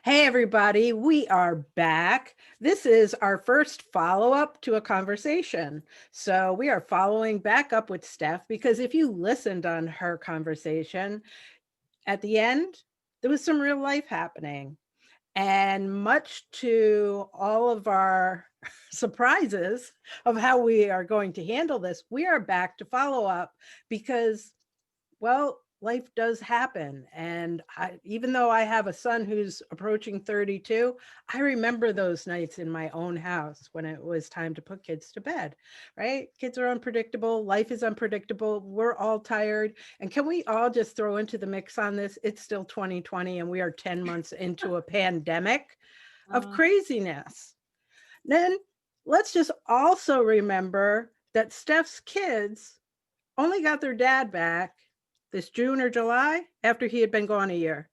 Hey, everybody, we are back. This is our first follow up to a conversation. So, we are following back up with Steph because if you listened on her conversation, at the end, there was some real life happening. And much to all of our surprises of how we are going to handle this, we are back to follow up because well, life does happen. And even though I have a son who's approaching 32, I remember those nights in my own house when it was time to put kids to bed, right? Kids are unpredictable. Life is unpredictable. We're all tired. And can we all just throw into the mix on this? It's still 2020 and we are 10 months into a pandemic of Uh, craziness. Then let's just also remember that Steph's kids only got their dad back this June or July after he had been gone a year.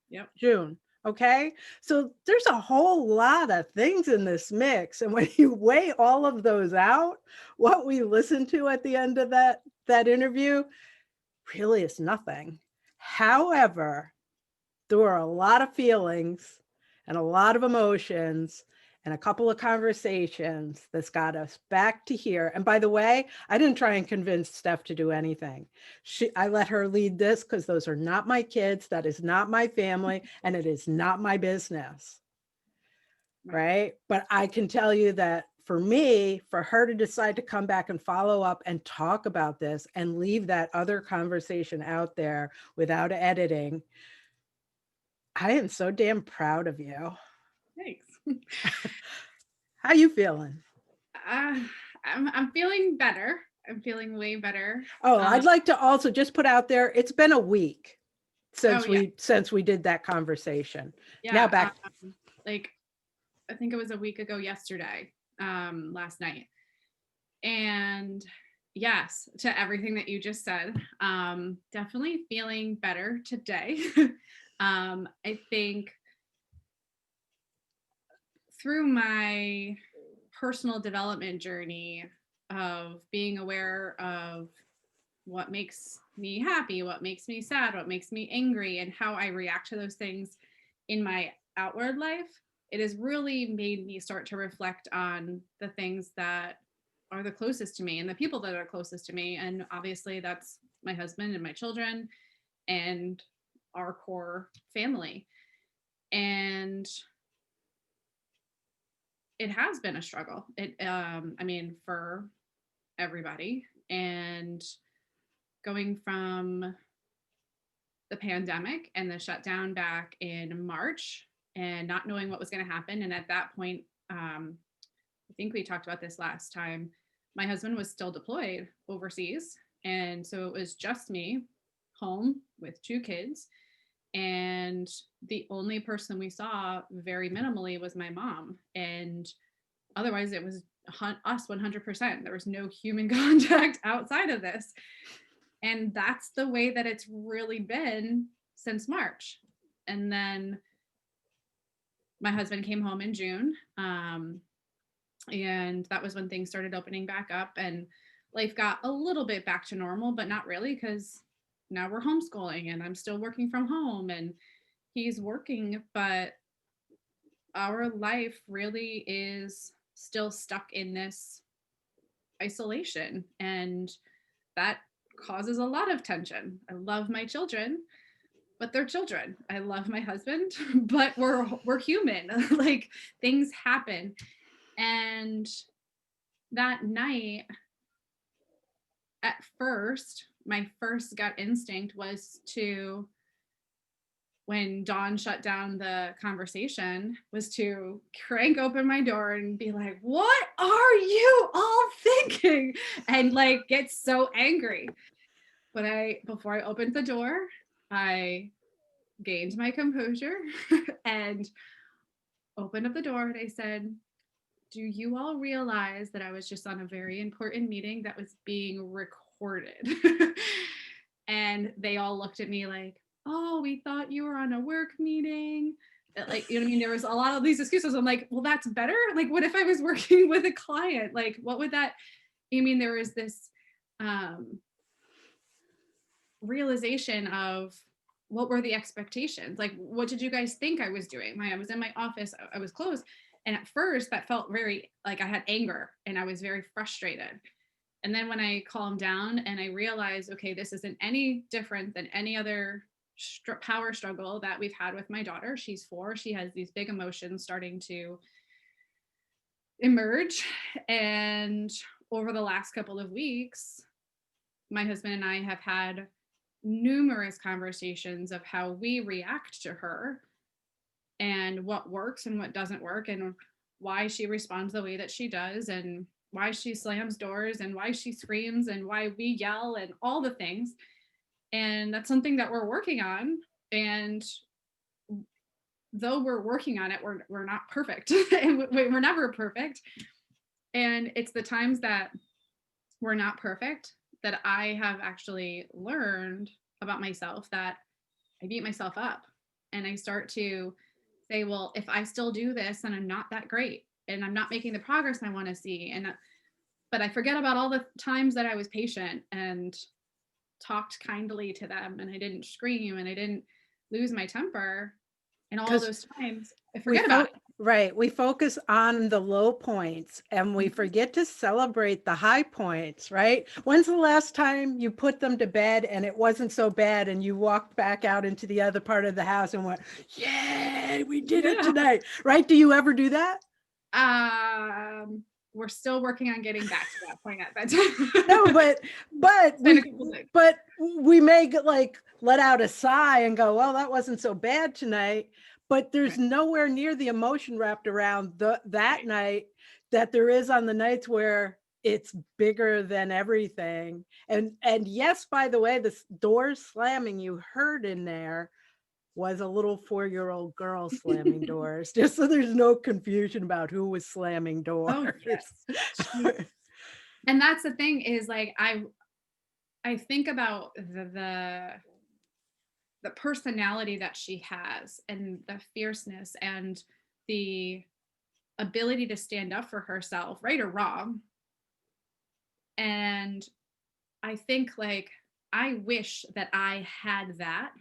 yep. June. Okay. So there's a whole lot of things in this mix. And when you weigh all of those out, what we listened to at the end of that interview really is nothing. However, there were a lot of feelings and a lot of emotions and a couple of conversations that's got us back to here. And by the way, I didn't try and convince Steph to do anything. I let her lead this because those are not my kids, that is not my family, and it is not my business. Right. Right. But I can tell you that for me, for her to decide to come back and follow up and talk about this and leave that other conversation out there without editing, I am so damn proud of you. Thanks. How you feeling? Uh, I'm feeling better. I'm feeling way better. Oh, Um, I'd like to also just put out there, it's been a week oh yeah, since we did that conversation. Now yeah. back. Like I think it was a week ago yesterday, last night, and yes, to everything that you just said. Definitely feeling better today. I think through my personal development journey of being aware of what makes me happy, what makes me sad, what makes me angry, and how I react to those things in my outward life, it has really made me start to reflect on the things that are the closest to me and the people that are closest to me. And obviously, that's my husband and my children and our core family. And it has been a struggle. I mean, for everybody. And going from the pandemic and the shutdown back in March and not knowing what was going to happen. And at that point, I think we talked about this last time. My husband was still deployed overseas. And so it was just me home with two kids. And the only person we saw very minimally was my mom. And otherwise, it was us 100%. There was no human contact outside of this. And that's the way that it's really been since March. And then my husband came home in June. And that was when things started opening back up and life got a little bit back to normal, but not really because now we're homeschooling and I'm still working from home and he's working, but our life really is still stuck in this isolation. And that causes a lot of tension. I love my children, but they're children. I love my husband, but we're human. Like things happen. And that night, at first, my first gut instinct was to, when Dawn shut down the conversation, was to crank open my door and be like, what are you all thinking? And like get so angry. But before I opened the door, I gained my composure and opened up the door and I said, do you all realize that I was just on a very important meeting that was being recorded? And they all looked at me like, oh, we thought you were on a work meeting. Like, you know what I mean? There was a lot of these excuses. I'm like, well, that's better. Like, what if I was working with a client? Like, what would that, I mean, there was this realization of what were the expectations? Like, what did you guys think I was doing? I was in my office, I was closed. And at first that felt very like I had anger and I was very frustrated. And then when I calmed down and I realized, okay, this isn't any different than any other power struggle that we've had with my daughter. She's 4. She has these big emotions starting to emerge. And over the last couple of weeks, my husband and I have had numerous conversations of how we react to her and what works and what doesn't work and why she responds the way that she does and why she slams doors and why she screams and why we yell and all the things. And that's something that we're working on. And though we're working on it, we're not perfect. And we're never perfect. And it's the times that we're not perfect that I have actually learned about myself that I beat myself up. And I start to say, well, if I still do this, then I'm not that great and I'm not making the progress I want to see. And but I forget about all the times that I was patient and talked kindly to them and I didn't scream and I didn't lose my temper. And all Because those times I we forget about it. right, we focus on the low points and we Mhm. forget to celebrate the high points, right? When's the last time you put them to bed and it wasn't so bad and you walked back out into the other part of the house and went, "Yay, we did it Yeah. tonight." Right? Do you ever do that? We're still working on getting back to that point at that No, time. but It's been a couple days. but we may like let out a sigh and go, "Well, that wasn't so bad tonight." But there's Right. nowhere near the emotion wrapped around that Right. night that there is on the nights where it's bigger than everything. And yes, by the way, the doors slamming you heard in there was a little 4-year-old girl slamming doors, just so there's no confusion about who was slamming Oh, doors. yes. She and that's the thing is like I think about the personality that she has and the fierceness and the ability to stand up for herself, right or wrong. And I think like I wish that I had that.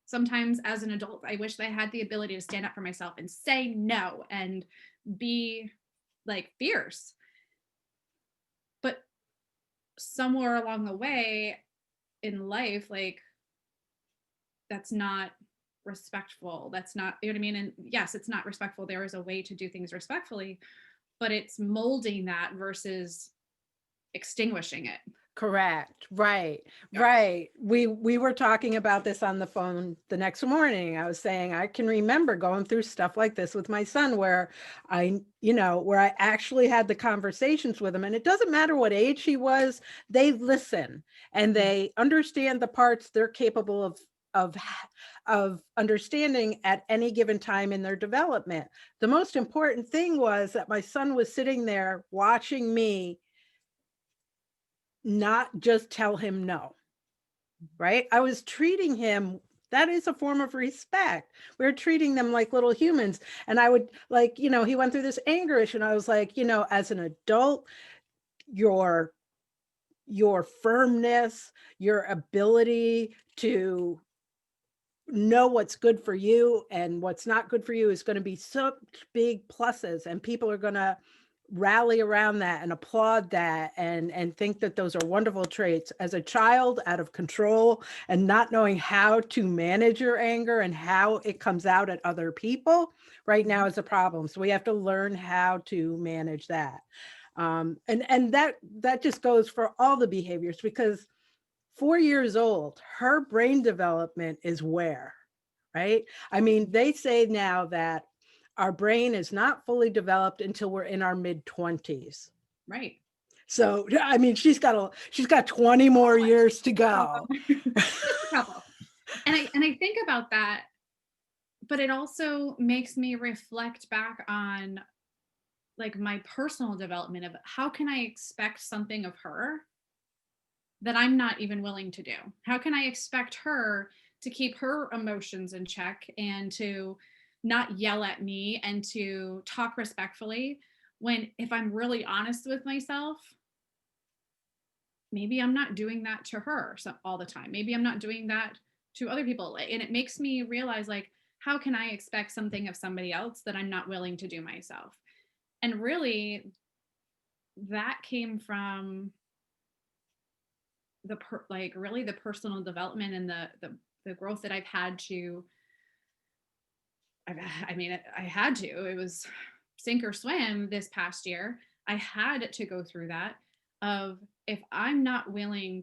Sometimes as an adult, I wish that I had the ability to stand up for myself and say no and be like fierce. But somewhere along the way in life, like that's not respectful. That's not, you know what I mean? And yes, it's not respectful. There is a way to do things respectfully, but it's molding that versus extinguishing it. Correct. Right. Yeah. Right. We were talking about this on the phone the next morning. I was saying I can remember going through stuff like this with my son where where I actually had the conversations with him and it doesn't matter what age he was, they listen and Mhm. they understand the parts they're capable of of understanding at any given time in their development. The most important thing was that my son was sitting there watching me not just tell him no, right? I was treating him, that is a form of respect. We're treating them like little humans. And I would like, he went through this anger issue. And I was like, as an adult, your your firmness, your ability to know what's good for you and what's not good for you is going to be such big pluses and people are going to rally around that and applaud that and think that those are wonderful traits. As a child out of control and not knowing how to manage your anger and how it comes out at other people right now Mhm. is a problem, so we have to learn how to manage that. And that just goes for all the behaviors because 4 years old, her brain development is where, right? I mean, they say now that our brain is not fully developed until we're in our mid 20s. Right. So, I mean, she's got 20 more years to go. Just a couple. And I think about that, but it also makes me reflect back on like my personal development of how can I expect something of her that I'm not even willing to do? How can I expect her to keep her emotions in check and to not yell at me and to talk respectfully when if I'm really honest with myself, maybe I'm not doing that to her all the time. Maybe I'm not doing that to other people. Like, and it makes me realize, like, how can I expect something of somebody else that I'm not willing to do myself? And really, that came from like really the personal development and the growth that I've had to. I mean, I had to. It was sink or swim this past year. I had to go through that. Of, if I'm not willing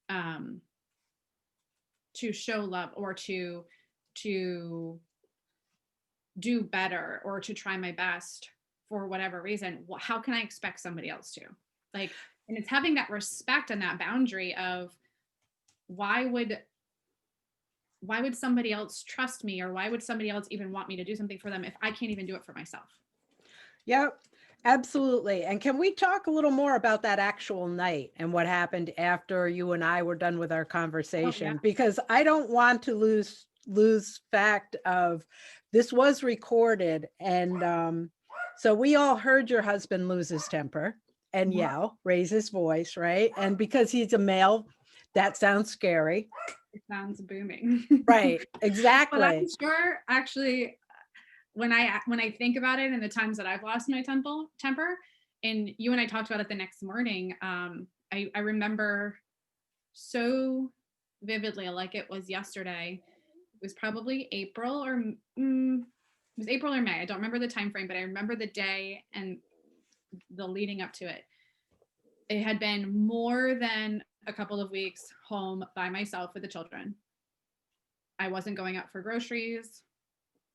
um to show love, or to do better, or to try my best for whatever reason, how can I expect somebody else to? Like, and it's having that respect and that boundary of, why would somebody else trust me, or why would somebody else even want me to do something for them if I can't even do it for myself? Yep, absolutely. And can we talk a little more about that actual night and what happened after you and I were done with our Oh yeah. conversation? Because I don't want to lose fact of this was recorded. And so we all heard your husband lose his temper and yell, raise his voice, right? And because he's a male, that sounds scary. It sounds booming. Right, But I'm exactly. sure, actually, when I think about it and the times that I've lost my temper, and you and I talked about it the next morning, I remember so vividly, like it was yesterday. It was probably April, or it was April or May. I don't remember the time frame, but I remember the day and the leading up to it. It had been more than a couple of weeks home by myself with the children. I wasn't going out for groceries,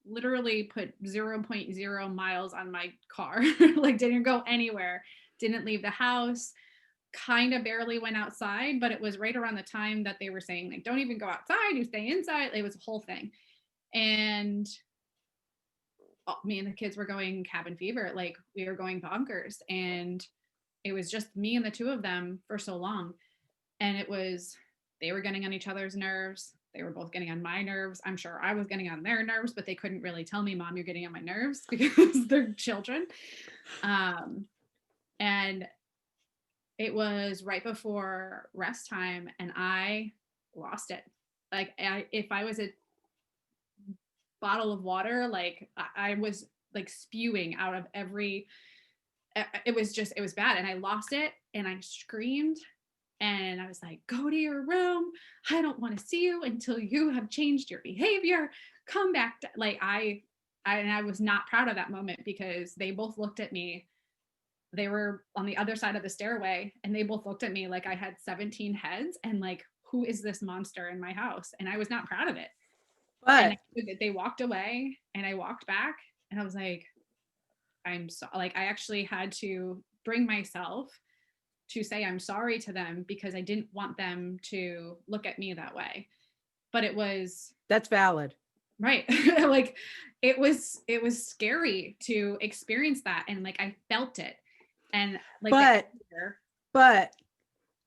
literally put zero point 0.0 miles on my car, like didn't go anywhere, didn't leave the house, kind of barely went outside, but it was right around the time that they were saying, like, don't even go outside, you stay inside. It was a whole thing. And me and the kids were going cabin fever, like we were going bonkers. And it was just me and the two of them for so long. And they were getting on each other's nerves. They were both getting on my nerves. I'm sure I was getting on their nerves, but they couldn't really tell me, Mom, you're getting on my nerves, because they're children. And it was right before rest time, and I lost it. Like, if I was a bottle of water, like I was like spewing out of every. It was bad, and I lost it, and I screamed. And I was like, go to your room. I don't want to see you until you have changed your behavior. Come back. Like and I was not proud of that moment, because they both looked at me. They were on the other side of the stairway, and they both looked at me like I had 17 heads, and like, who is this monster in my house? And I was not proud of it. And But they walked away, and I walked back, and I was like, I'm so, like, I actually had to bring myself to say I'm sorry to them, because I didn't want them to look at me that way. But it was that's valid. right. Like, it was scary to experience that, and like I felt it. And like the But anger. But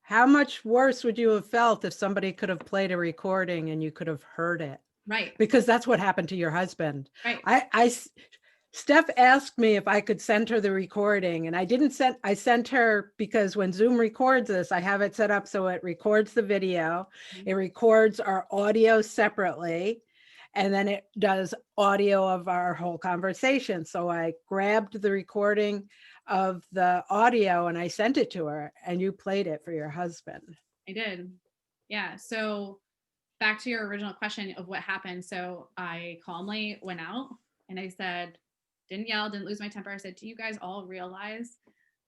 how much worse would you have felt if somebody could have played a recording and you could have heard it? Right. Because that's what happened to your husband. Right. Steph asked me if I could send her the recording, and I sent her because when Zoom records this, I have it set up so it records the video, it records our audio separately, and then it does audio of our whole conversation. So I grabbed the recording of the audio and I sent it to her, and you played it for your husband. I did. Yeah. So back to your original question of what happened. So I calmly went out, and I said, didn't yell, didn't lose my temper. I said, do you guys all realize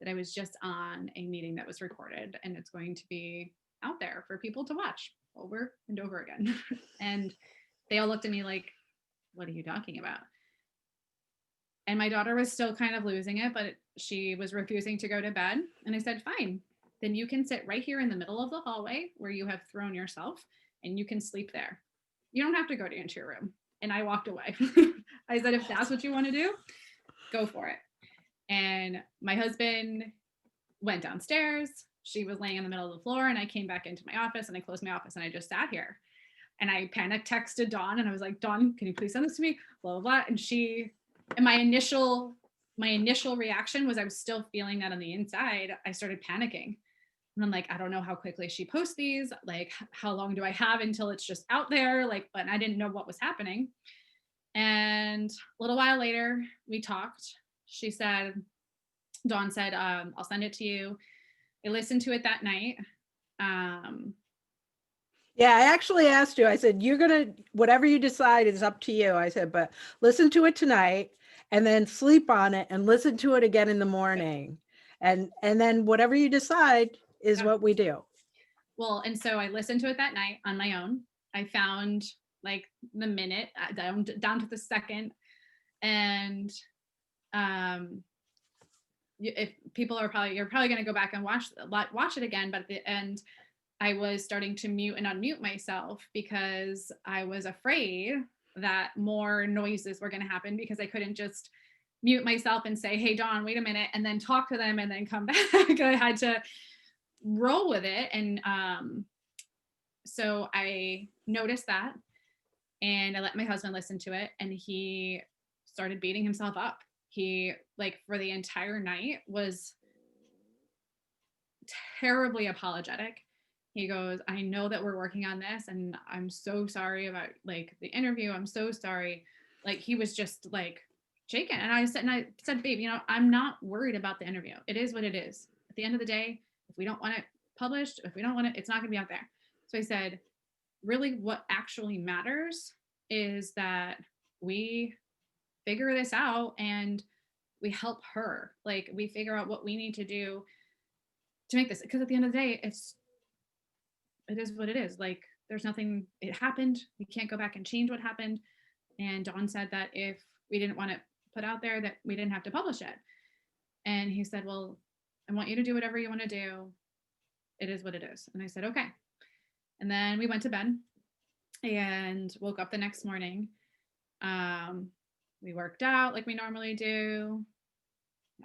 that I was just on a meeting that was recorded, and it's going to be out there for people to watch over and over again? And they all looked at me like, what are you talking about? And my daughter was still kind of losing it, but she was refusing to go to bed. And I said, fine, then you can sit right here in the middle of the hallway where you have thrown yourself, and you can sleep there. You don't have to go into your room. And I walked away. I said, if that's what you want to do, go for it. And my husband went downstairs. She was laying in the middle of the floor, and I came back into my office, and I closed my office, and I just sat here. And I panic texted Dawn, and I was like, Dawn, can you please send this to me? Blah, blah, blah. And my initial reaction was, I was still feeling that on the inside. I started panicking. And I'm like, I don't know how quickly she posts these. Like, how long do I have until it's just out there? Like, but I didn't know what was happening. And a little while later, we talked. She said, Dawn said, I'll send it to you. I listened to it that night. Um, Yeah, I actually asked you, I said, you're going to, whatever you decide is up to you. I said, but listen to it tonight and then sleep on it and listen to it again in the morning. And then whatever you decide is yeah. what we do. Well, and so I listened to it that night on my own. I found like the minute down to the second. And um, if people are you're probably going to go back and watch it again. But at the end, I was starting to mute and unmute myself because I was afraid that more noises were going to happen, because I couldn't just mute myself and say, hey, Dawn, wait a minute, and then talk to them and then come back. I had to roll with it. And so I noticed that, and I let my husband listen to it, and he started beating himself up. He, like, for the entire night was terribly apologetic. He goes, I know that we're working on this, and I'm so sorry about like the interview. I'm so sorry. Like, he was just like shaken. And I said, babe, I'm not worried about the interview. It is what it is. At the end of the day, if we don't want it published, if we don't want it, it's not gonna be out there. So I said, really what actually matters is that we figure this out and we help her. Like, we figure out what we need to do to make this, because at the end of the day, it is what it is. Like, there's nothing, it happened. We can't go back and change what happened. And Don said that if we didn't want it put out there, that we didn't have to publish it. And he said, well, I want you to do whatever you want to do. It is what it is. And I said, okay. And then we went to bed and woke up the next morning. We worked out like we normally do.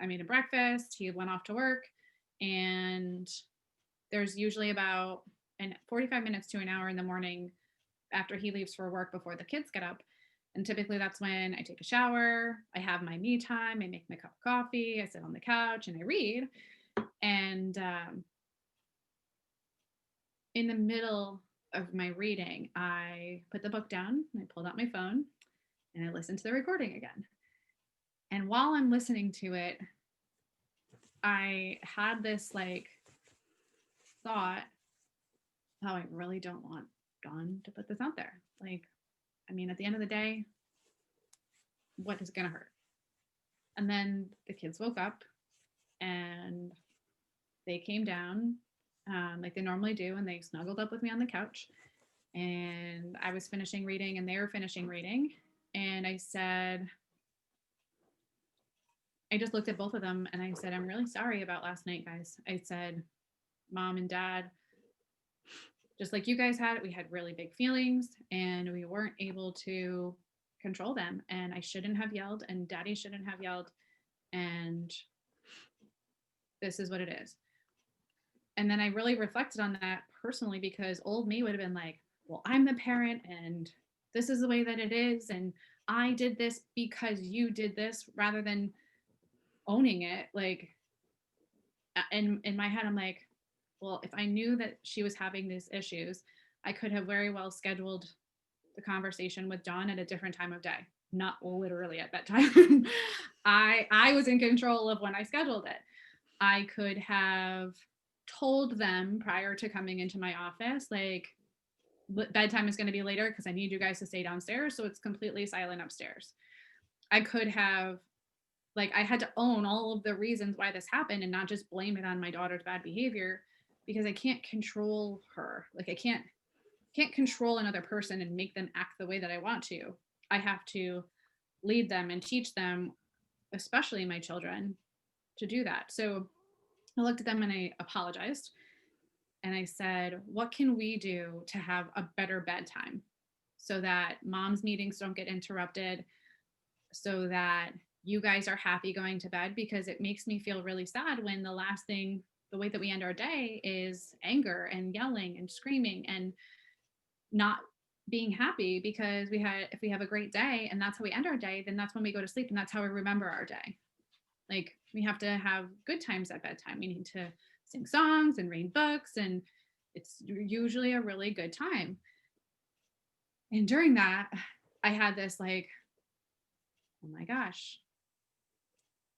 I made a breakfast. He went off to work. And there's usually about 45 minutes to an hour in the morning after he leaves for work before the kids get up. And typically that's when I take a shower, I have my me time, I make my cup of coffee, I sit on the couch and I read. And in the middle of my reading, I put the book down and I pulled out my phone and I listened to the recording again. And while I'm listening to it, I had this like thought, oh, I really don't want Dawn to put this out there. Like, I mean, at the end of the day, what is going to hurt? And then the kids woke up and they came down like they normally do, and they snuggled up with me on the couch. And I was finishing reading and they were finishing reading. And I said, I just looked at both of them and I said, I'm really sorry about last night, guys. I said, Mom and Dad, just like you guys had, we had really big feelings and we weren't able to control them. And I shouldn't have yelled, and Daddy shouldn't have yelled. And this is what it is. And then I really reflected on that personally, because old me would have been like, well, I'm the parent and this is the way that it is. And I did this because you did this, rather than owning it. Like, in my head, I'm like, well, if I knew that she was having these issues, I could have very well scheduled the conversation with Dawn at a different time of day. Not literally at that time. I was in control of when I scheduled it. I could have told them prior to coming into my office, like, bedtime is going to be later because I need you guys to stay downstairs, so it's completely silent upstairs. I could have, like, I had to own all of the reasons why this happened and not just blame it on my daughter's bad behavior, because I can't control her. Like, I can't control another person and make them act the way that I want to. I have to lead them and teach them, especially my children, to do that. So I looked at them and I apologized. And I said, what can we do to have a better bedtime so that mom's meetings don't get interrupted, so that you guys are happy going to bed? Because it makes me feel really sad when the last thing, the way that we end our day, is anger and yelling and screaming and not being happy. Because if we have a great day and that's how we end our day, then that's when we go to sleep and that's how we remember our day. Like, we have to have good times at bedtime. We need to sing songs and read books, and it's usually a really good time. And during that, I had this like, oh my gosh,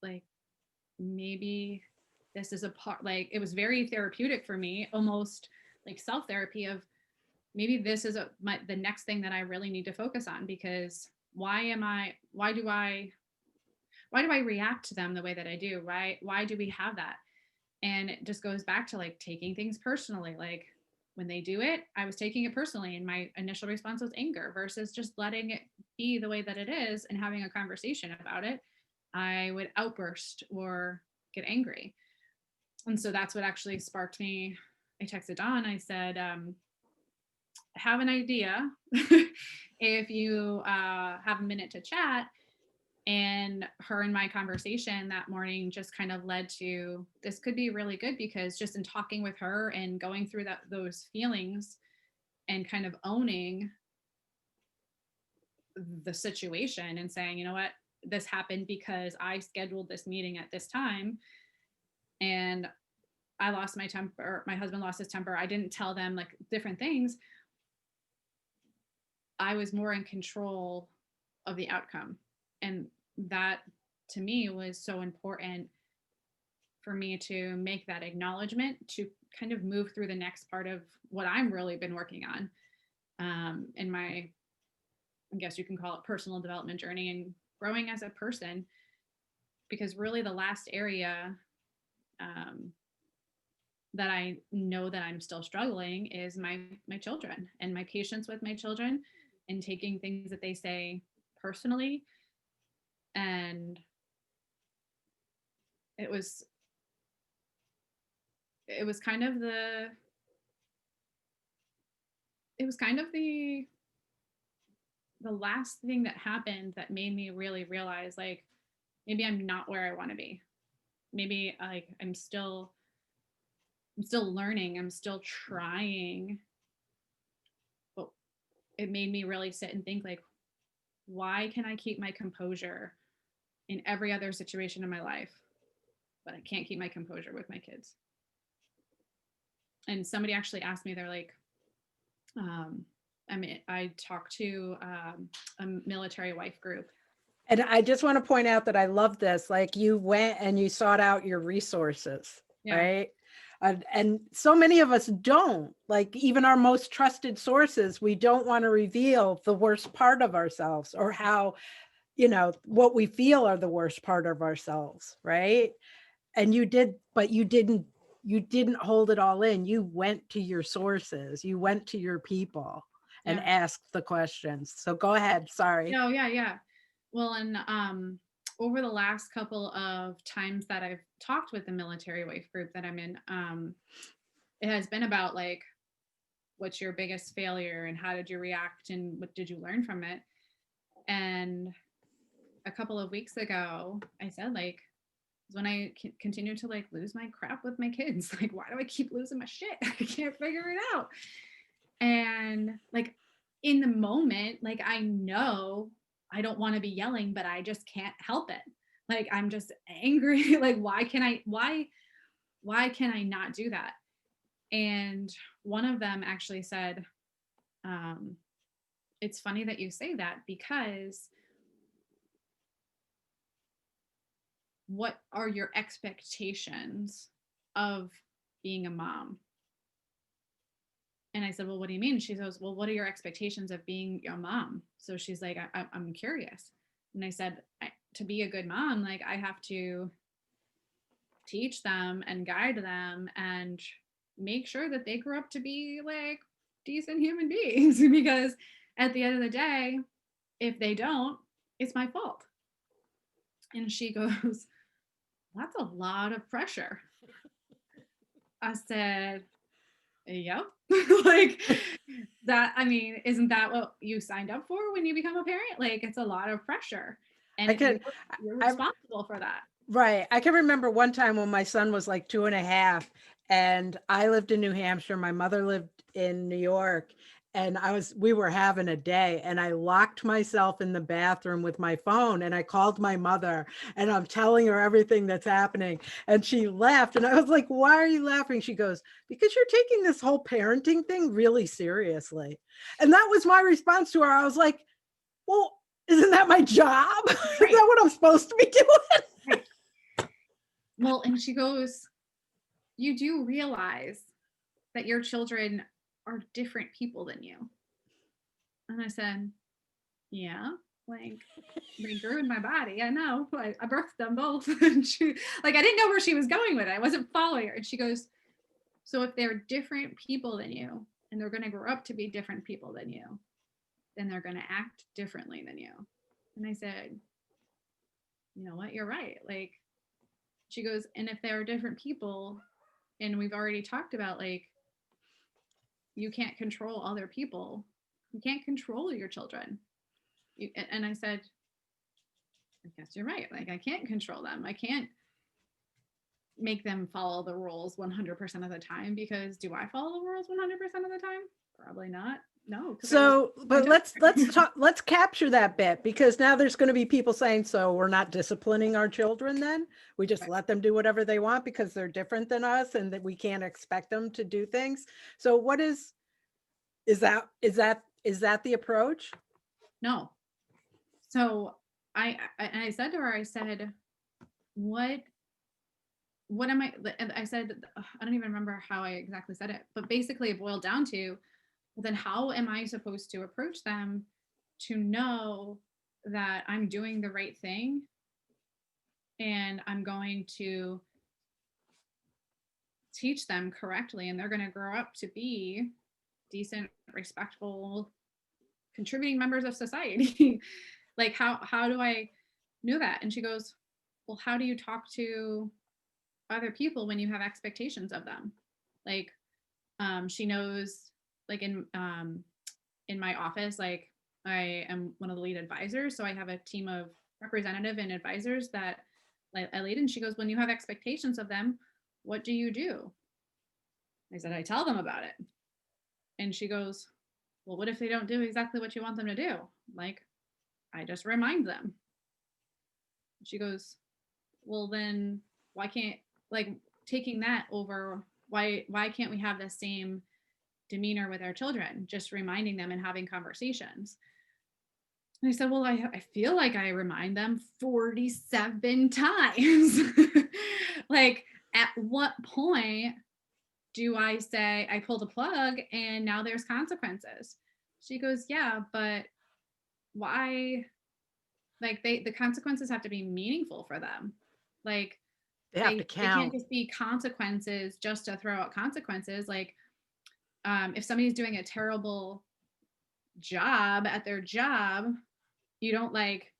like maybe this is a part, like it was very therapeutic for me, almost like self therapy of maybe this is the next thing that I really need to focus on, because why do I react to them the way that I do? Why do we have that? And it just goes back to like taking things personally. Like when they do it, I was taking it personally, and my initial response was anger versus just letting it be the way that it is and having a conversation about it. I would outburst or get angry. And so that's what actually sparked me. I texted Dawn. I said, I have an idea. If you have a minute to chat. And her and my conversation that morning just kind of led to, this could be really good, because just in talking with her and going through those feelings and kind of owning the situation and saying, you know what, this happened because I scheduled this meeting at this time, and I lost my temper, my husband lost his temper, I didn't tell them like different things. I was more in control of the outcome. And that to me was so important for me to make that acknowledgement, to kind of move through the next part of what I'm really been working on in my, I guess you can call it personal development journey and growing as a person. Because really the last area that I know that I'm still struggling is my children and my patience with my children, and taking things that they say personally. And it was it was kind of the it was kind of the last thing that happened that made me really realize, like, maybe I'm not where I want to be. Maybe like I'm still learning, I'm still trying. But it made me really sit and think, like, why can I keep my composure in every other situation in my life, but I can't keep my composure with my kids? And somebody actually asked me, they're like, I talked to a military wife group. And I just want to point out that I love this. Like you went and you sought out your resources, Yeah. right? And so many of us don't. Like even our most trusted sources, we don't want to reveal the worst part of ourselves, or how, what we feel are the worst part of ourselves, right? And you did, but you didn't hold it all in. You went to your sources, you went to your people and Yeah. asked the questions. So go ahead. Sorry. No, yeah. Well, and over the last couple of times that I've talked with the military wife group that I'm in, it has been about like, what's your biggest failure and how did you react and what did you learn from it? And a couple of weeks ago, I said, like, when I continue to like lose my crap with my kids, like, why do I keep losing my shit? I can't figure it out. And like in the moment, like I know I don't want to be yelling, but I just can't help it. Like I'm just angry. Like why can I not do that? And one of them actually said, um, it's funny that you say that, because what are your expectations of being a mom? And I said, well, what do you mean? She goes, well, what are your expectations of being a mom? So she's like, I'm curious. And I said, to be a good mom, like I have to teach them and guide them and make sure that they grow up to be like decent human beings. Because at the end of the day, if they don't, it's my fault. And she goes, that's a lot of pressure. I said, yep. Like that, I mean, isn't that what you signed up for when you become a parent? Like it's a lot of pressure, I and can, you're I, responsible for that. right. I can remember one time when my son was like 2.5, and I lived in New Hampshire. My mother lived in New York. and we were having a day, and I locked myself in the bathroom with my phone, and I called my mother, and I'm telling her everything that's happening. And she laughed, and I was like, why are you laughing? She goes, because you're taking this whole parenting thing really seriously. And that was my response to her. I was like, well, isn't that my job? Is Right. that what I'm supposed to be doing? Right. Well, and she goes, you do realize that your children are different people than you. And I said, yeah, like they grew in my body. I know. I birthed them both. And she, like, I didn't know where she was going with it. I wasn't following her. And she goes, so if they're different people than you and they're going to grow up to be different people than you, then they're going to act differently than you. And I said, you know what? You're right. Like, she goes, and if there are different people, and we've already talked about, like, you can't control other people, you can't control your children. And I said, I guess you're right. Like, I can't control them. I can't make them follow the rules 100% of the time, because do I follow the rules 100% of the time? Probably not. No. So, but let's capture that bit, because now there's going to be people saying, so we're not disciplining our children then? We just let them do whatever they want because they're different than us and that we can't expect them to do things. So what is that the approach? No. So I said to her, I said, what am I said, I don't even remember how I exactly said it, but basically it boiled down to, well, then how am I supposed to approach them to know that I'm doing the right thing and I'm going to teach them correctly and they're going to grow up to be decent, respectful, contributing members of society? Like, how do I know that? And she goes, well, how do you talk to other people when you have expectations of them? Like, she knows, like, in my office, like, I am one of the lead advisors, so I have a team of representative and advisors that I lead. And she goes, when you have expectations of them, what do you do? I said, I tell them about it. And she goes, well, what if they don't do exactly what you want them to do? Like, I just remind them. She goes, well, then why can't, like, taking that over, why can't we have the same demeanor with our children, just reminding them and having conversations? And I said, well, I feel like I remind them 47 times. Like, at what point do I say I pulled a plug and now there's consequences? She goes, yeah, but why? Like, the consequences have to be meaningful for them. Like, They have to they can't count. just be consequences just to throw out consequences. Like, if somebody's doing a terrible job at their job, you don't, like,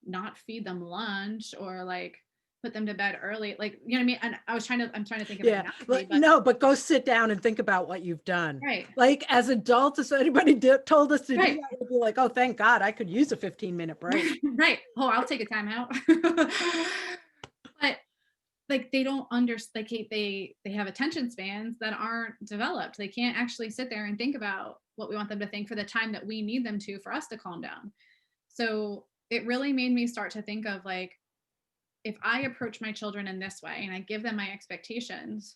not feed them lunch or, like, put them to bed early. Like, you know what I mean? And I'm trying to think of an Yeah, analogy, but no, but go sit down and think about what you've done. right, Like, as adults, if anybody told us to do right, that, we'd be like, oh, thank God, I could use a 15-minute break. right. Oh, I'll take a timeout. But, like, they don't understand. Like, they have attention spans that aren't developed. They can't actually sit there and think about what we want them to think for the time that we need them to, for us to calm down. So it really made me start to think of, like, if I approach my children in this way and I give them my expectations,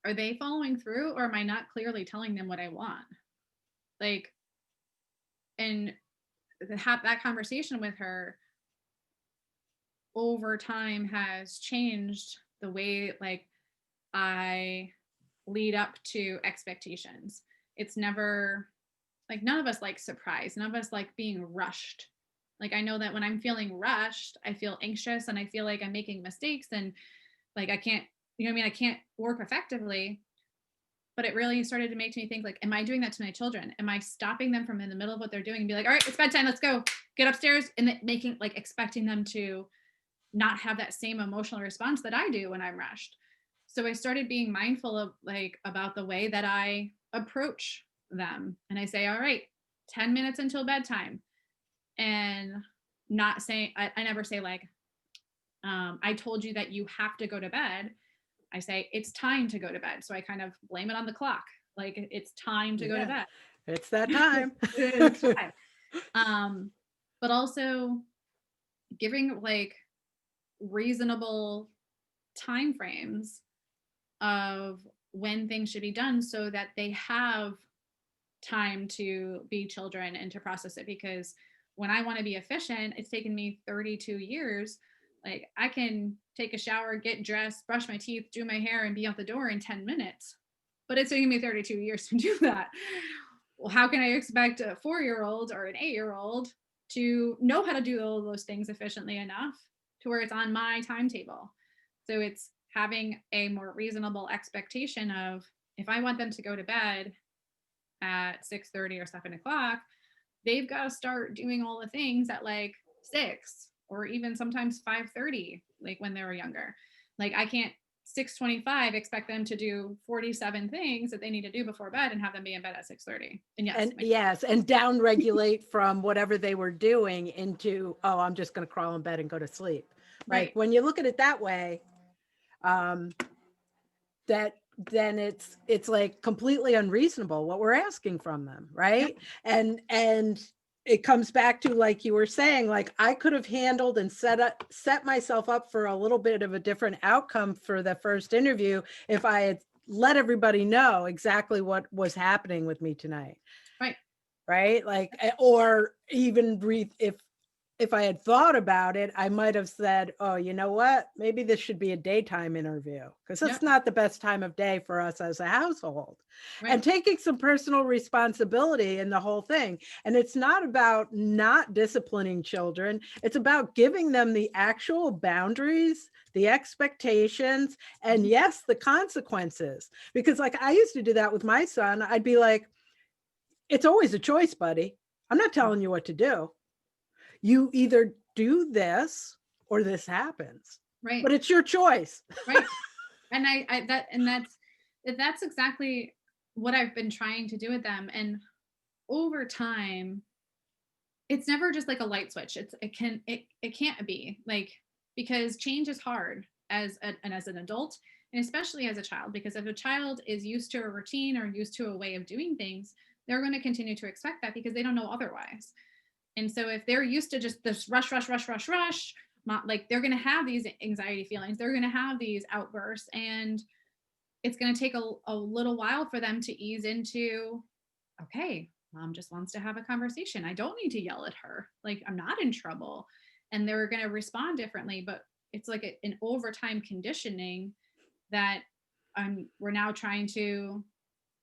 are they following through, or am I not clearly telling them what I want? Like, and have that conversation with her over time has changed the way, like, I lead up to expectations. It's never, like, none of us like surprise. None of us like being rushed. Like, I know that when I'm feeling rushed, I feel anxious and I feel like I'm making mistakes and, like, I can't, you know what I mean? I can't work effectively. But it really started to make me think, like, am I doing that to my children? Am I stopping them from in the middle of what they're doing and be like, all right, it's bedtime, let's go, get upstairs, and making, like, expecting them to not have that same emotional response that I do when I'm rushed. So I started being mindful of, like, about the way that I approach them. And I say, all right, 10 minutes until bedtime. And not saying, I never say, like, I told you that you have to go to bed. I say, it's time to go to bed. So I kind of blame it on the clock. Like, it's time to go to Yeah. bed. It's that time. It's fine. But also giving like reasonable time frames of when things should be done so that they have time to be children and to process it. Because when I want to be efficient, it's taken me 32 years. Like I can take a shower, get dressed, brush my teeth, do my hair, and be out the door in 10 minutes. But it's taking me 32 years to do that. Well, how can I expect a 4-year-old or an 8-year-old to know how to do all those things efficiently enough to where it's on my timetable? So it's having a more reasonable expectation of, if I want them to go to bed at 6:30 or 7 o'clock, they've got to start doing all the things at like 6 or even sometimes 5:30, like when they were younger. Like I can't 6:25 expect them to do 47 things that they need to do before bed and have them be in bed at 6:30. And yes, And yes, and down regulate from whatever they were doing into, oh, I'm just going to crawl in bed and go to sleep. Like right. when you look at it that way, that then it's like completely unreasonable what we're asking from them, Yep. right? And it comes back to, like you were saying, like I could have handled and set myself up for a little bit of a different outcome for the first interview if I had let everybody know exactly what was happening with me tonight, Right. right? Like, or even breathe, if I had thought about it, I might have said, oh, you know what? Maybe this should be a daytime interview because Yep. it's not the best time of day for us as a household. And Right. taking some personal responsibility in the whole thing. And it's not about not disciplining children, it's about giving them the actual boundaries, the expectations, and yes, the consequences. Because, like, I used to do that with my son. I'd be like, it's always a choice, buddy. I'm not telling you what to do. You either do this or this happens, Right. but it's your choice. Right. And that's exactly what I've been trying to do with them. And over time, it's never just like a light switch. It can't be like, because change is hard and as an adult, and especially as a child, because if a child is used to a routine or used to a way of doing things, they're going to continue to expect that because they don't know otherwise. And so if they're used to just this rush, rush, rush, rush, rush, like they're going to have these anxiety feelings, they're going to have these outbursts, and it's going to take a little while for them to ease into, okay, mom just wants to have a conversation. I don't need to yell at her. Like I'm not in trouble. And they're going to respond differently. But it's like an overtime conditioning that we're now trying to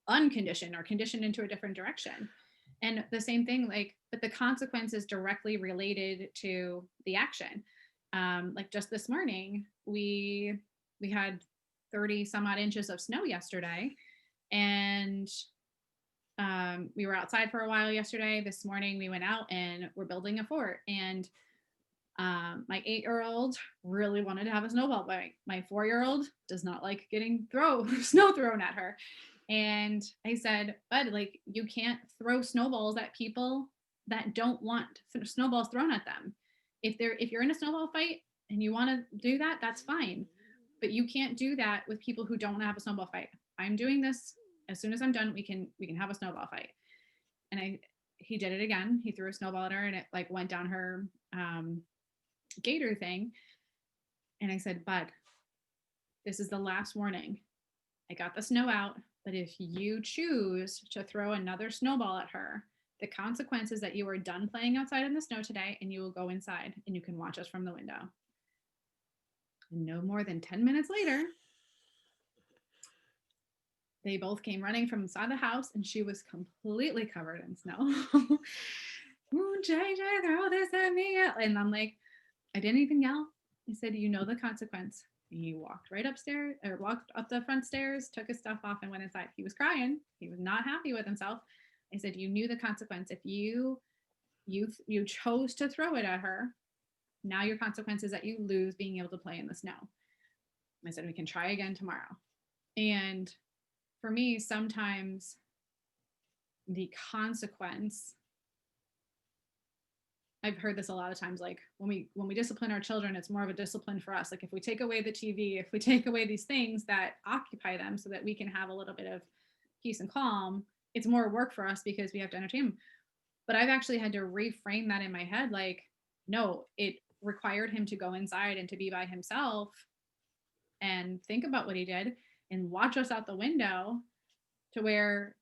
uncondition or condition into a different direction. And the same thing, like, but the consequence is directly related to the action. Like just this morning, we had 30 some odd inches of snow yesterday, and we were outside for a while yesterday. This morning we went out and we're building a fort. And my 8-year-old really wanted to have a snowball fight. My 4-year-old does not like getting snow thrown at her. And I said, Bud, like you can't throw snowballs at people that don't want snowballs thrown at them. If you're in a snowball fight and you want to do that, that's fine. But you can't do that with people who don't want to have a snowball fight. I'm doing this. As soon as I'm done, we can have a snowball fight. And he did it again. He threw a snowball at her and it like went down her gator thing. And I said, Bud, this is the last warning. I got the snow out, but if you choose to throw another snowball at her, the consequence is that you are done playing outside in the snow today and you will go inside and you can watch us from the window. And no more than 10 minutes later, they both came running from inside the house and she was completely covered in snow. Ooh, JJ, throw this at me. And I'm like, I didn't even yell. I said, you know the consequence. He walked right upstairs or walked up the front stairs, took his stuff off and went inside. He was crying. He was not happy with himself. I said, you knew the consequence. If you chose to throw it at her, now your consequence is that you lose being able to play in the snow. I said, we can try again tomorrow. And for me, sometimes the consequence, I've heard this a lot of times, like when we discipline our children, it's more of a discipline for us. Like if we take away the TV, if we take away these things that occupy them so that we can have a little bit of peace and calm, it's more work for us because we have to entertain him. But I've actually had to reframe that in my head. Like, no, it required him to go inside and to be by himself and think about what he did and watch us out the window, to where,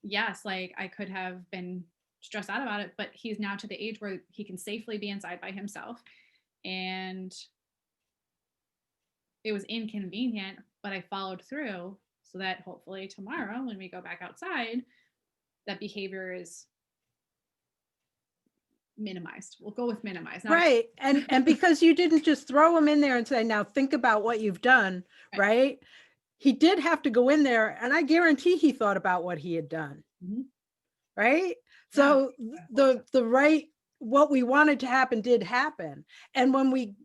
yes, like I could have been stressed out about it, but he's now to the age where he can safely be inside by himself. And it was inconvenient, but I followed through so that hopefully tomorrow when we go back outside, that behavior is minimized. We'll go with minimized. Not Right. And because you didn't just throw him in there and say, now think about what you've done, right. right? He did have to go in there, and I guarantee he thought about what he had done. Mhm. Right. Yeah. So the right, what we wanted to happen did happen. And when we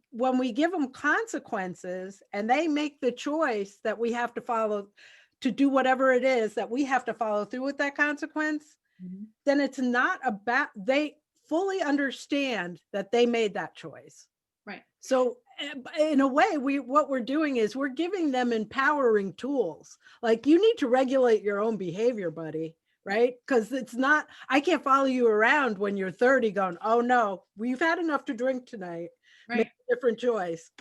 give them consequences and they make the choice that we have to follow, to do whatever it is that we have to follow through with that consequence, Mhm. then it's not about, they fully understand that they made that choice. Right. So in a way, what we're doing is we're giving them empowering tools. Like, you need to regulate your own behavior, buddy, right? Because it's not, I can't follow you around when you're 30 going, oh no, we've had enough to drink tonight. Make Right. a different choice.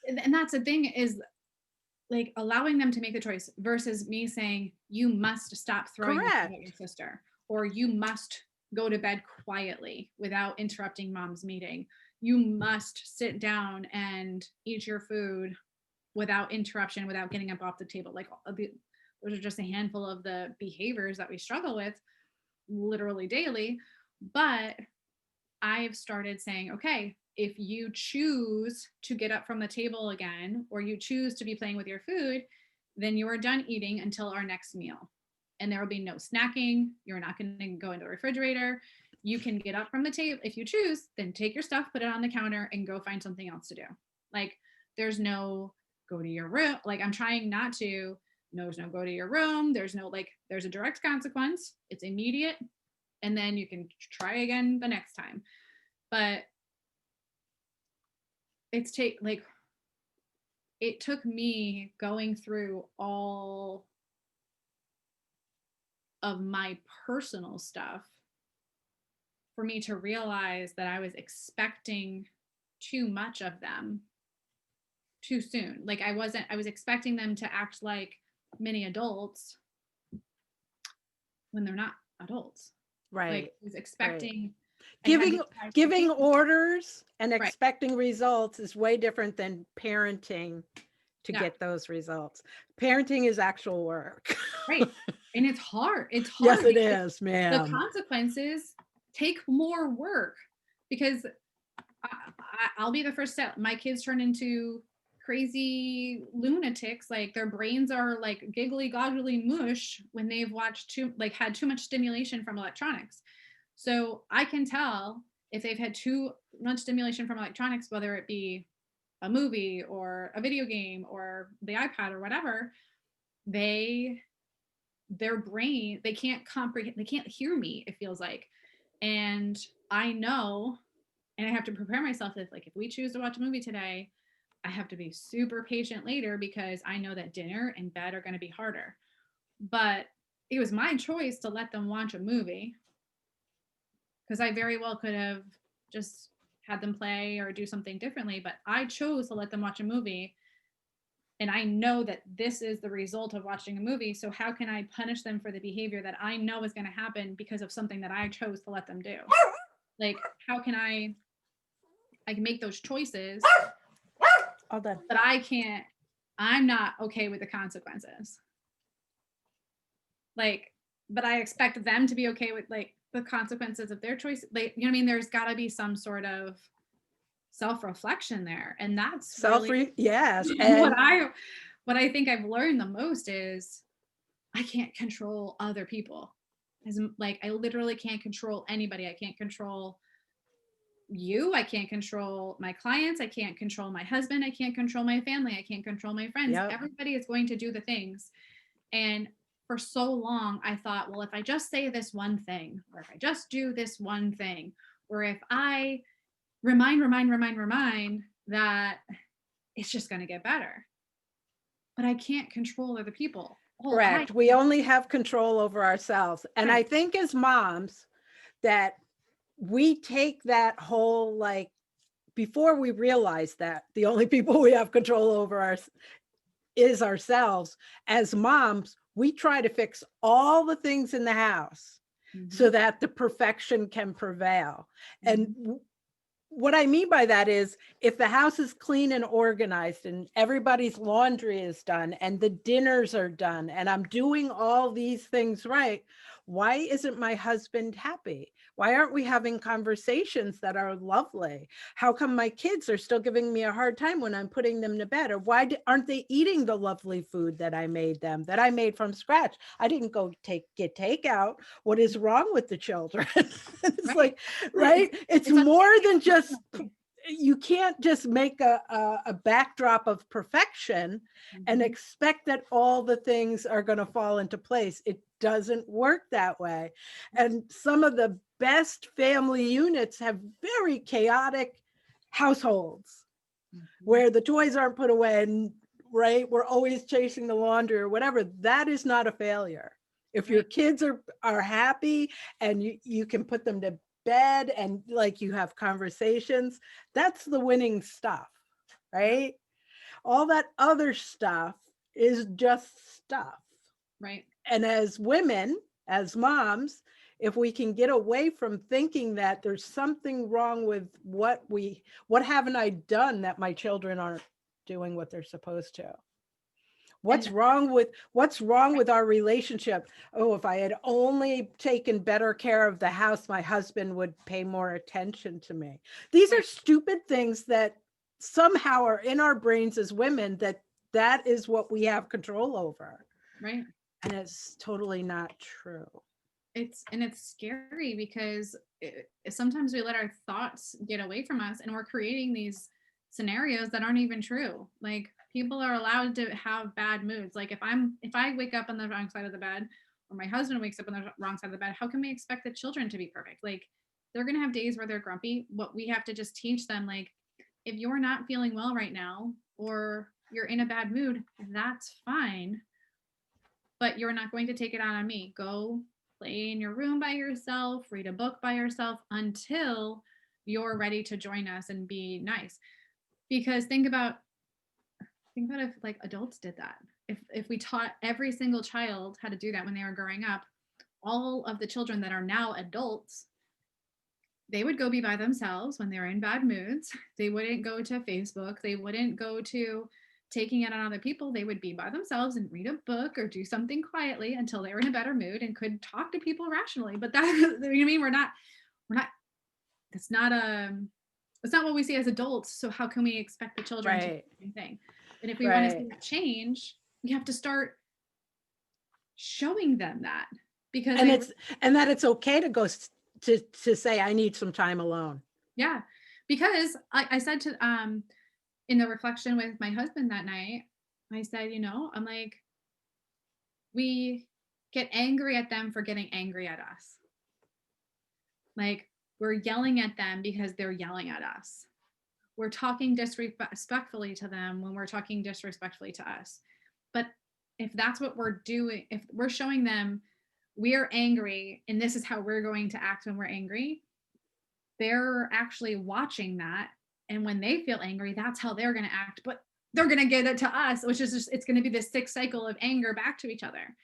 And that's the thing, is like allowing them to make the choice versus me saying, you must stop throwing your food at your Correct. sister, or you must go to bed quietly without interrupting mom's meeting. You must sit down and eat your food without interruption, without getting up off the table. Like, those are just a handful of the behaviors that we struggle with literally daily. But I've started saying, okay, if you choose to get up from the table again, or you choose to be playing with your food, then you are done eating until our next meal. And there will be no snacking. You're not going to go into the refrigerator. You can get up from the table if you choose, then take your stuff, put it on the counter, and go find something else to do. Like, there's no go to your room. Like, I'm trying not to, no, there's no go to your room. There's no, like, there's a direct consequence. It's immediate. And then you can try again the next time. But it took me going through all of my personal stuff for me to realize that I was expecting too much of them too soon. Like, I was expecting them to act like mini adults when they're not adults. Like, Right. I was Right. expecting Giving orders and right. expecting results is way different than parenting to Yeah. get those results. Parenting is actual work. Right. And it's hard. It's Yes, hard it because is, the ma'am. consequences take more work, because I'll be the first step. My kids turn into crazy lunatics. Like, their brains are like giggly goggly mush when they've had too much stimulation from electronics. So I can tell if they've had too much stimulation from electronics, whether it be a movie or a video game or the iPad or whatever, their brain, they can't comprehend, they can't hear me, it feels like. And I know, and I have to prepare myself that, like, if we choose to watch a movie today, I have to be super patient later, because I know that dinner and bed are going to be harder. But it was my choice to let them watch a movie, because I very well could have just had them play or do something differently, but I chose to let them watch a movie. And I know that this is the result of watching a movie. So how can I punish them for the behavior that I know is going to happen because of something that I chose to let them do? Like, how can I can make those choices? All done. But I'm not okay with the consequences. Like, but I expect them to be okay with, like, the consequences of their choice. Like, you know what I mean? There's got to be some sort of self-reflection there. And that's really yes. what And I think I've learned the most is I can't control other people. As like, I literally can't control anybody. I can't control you. I can't control my clients. I can't control my husband. I can't control my family. I can't control my friends. yep. Everybody is going to do the things. And for so long, I thought, well, if I just say this one thing, or if I just do this one thing, or if I remind that, it's just going to get better. But I can't control other people. oh, I Correct. We only have control over ourselves. And I right. think as moms that we take that whole like before we realize that the only people we have control over is ourselves. As moms, we try to fix all the things in the house so Mhm, that the perfection can prevail. And mhm, what I mean by that is if the house is clean and organized and everybody's laundry is done and the dinners are done and I'm doing all these things right, why isn't my husband happy? Why aren't we having conversations that are lovely? How come my kids are still giving me a hard time when I'm putting them to bed? Or why aren't they eating the lovely food that I made them, that I made from scratch? I didn't go get takeout. What is wrong with the children? It's right. like, right? It's It's more unfair, than just, unfortunately. you can't just make a backdrop of perfection and Mhm, expect that all the things are going to fall into place. It doesn't work that way. And some of the best family units have very chaotic households mhm, where the toys aren't put away and right, we're always chasing the laundry or whatever. That is not a failure. If your right. kids are happy and you can put them to bed and like you have conversations, that's the winning stuff, Yeah, right? All that other stuff is just stuff. right. And as women, as moms, if we can get away from thinking that there's something wrong with what haven't I done that my children aren't doing what they're supposed to? And What's wrong with our relationship? Oh, if I had only taken better care of the house, my husband would pay more attention to me. These are right, stupid things that somehow are in our brains as women that is what we have control over. right. And it's totally not true. It's scary because sometimes we let our thoughts get away from us and we're creating these scenarios that aren't even true. Like people are allowed to have bad moods. Like if I wake up on the wrong side of the bed or my husband wakes up on the wrong side of the bed, how can we expect the children to be perfect? Like they're going to have days where they're grumpy. What we have to just teach them, like, if you're not feeling well right now or you're in a bad mood, that's fine, but you're not going to take it out on me. Go play in your room by yourself, read a book by yourself until you're ready to join us and be nice. Because think about if like adults did that. If we taught every single child how to do that when they were growing up, all of the children that are now adults, they would go be by themselves when they're in bad moods. They wouldn't go to Facebook. They wouldn't go to taking it on other people. They would be by themselves and read a book or do something quietly until they were in a better mood and could talk to people rationally. But that, you know what I mean? We're not, that's not that's not what we see as adults. So how can we expect the children to do Right. the same thing? And if we want to see Right. that change, we have to start showing them that because And they, it's and that it's okay to to say I need some time alone. yeah, because I said to, in the reflection with my husband that night, I said, I'm like, we get angry at them for getting angry at us. Like, we're yelling at them because they're yelling at us. We're talking disrespectfully to them when we're talking disrespectfully to us. But if that's what we're doing, if we're showing them we're angry and this is how we're going to act when we're angry, they're actually watching that. And when they feel angry, that's how they're going to act. But they're going to get it to us, which is just, it's going to be this sick cycle of anger back to each other.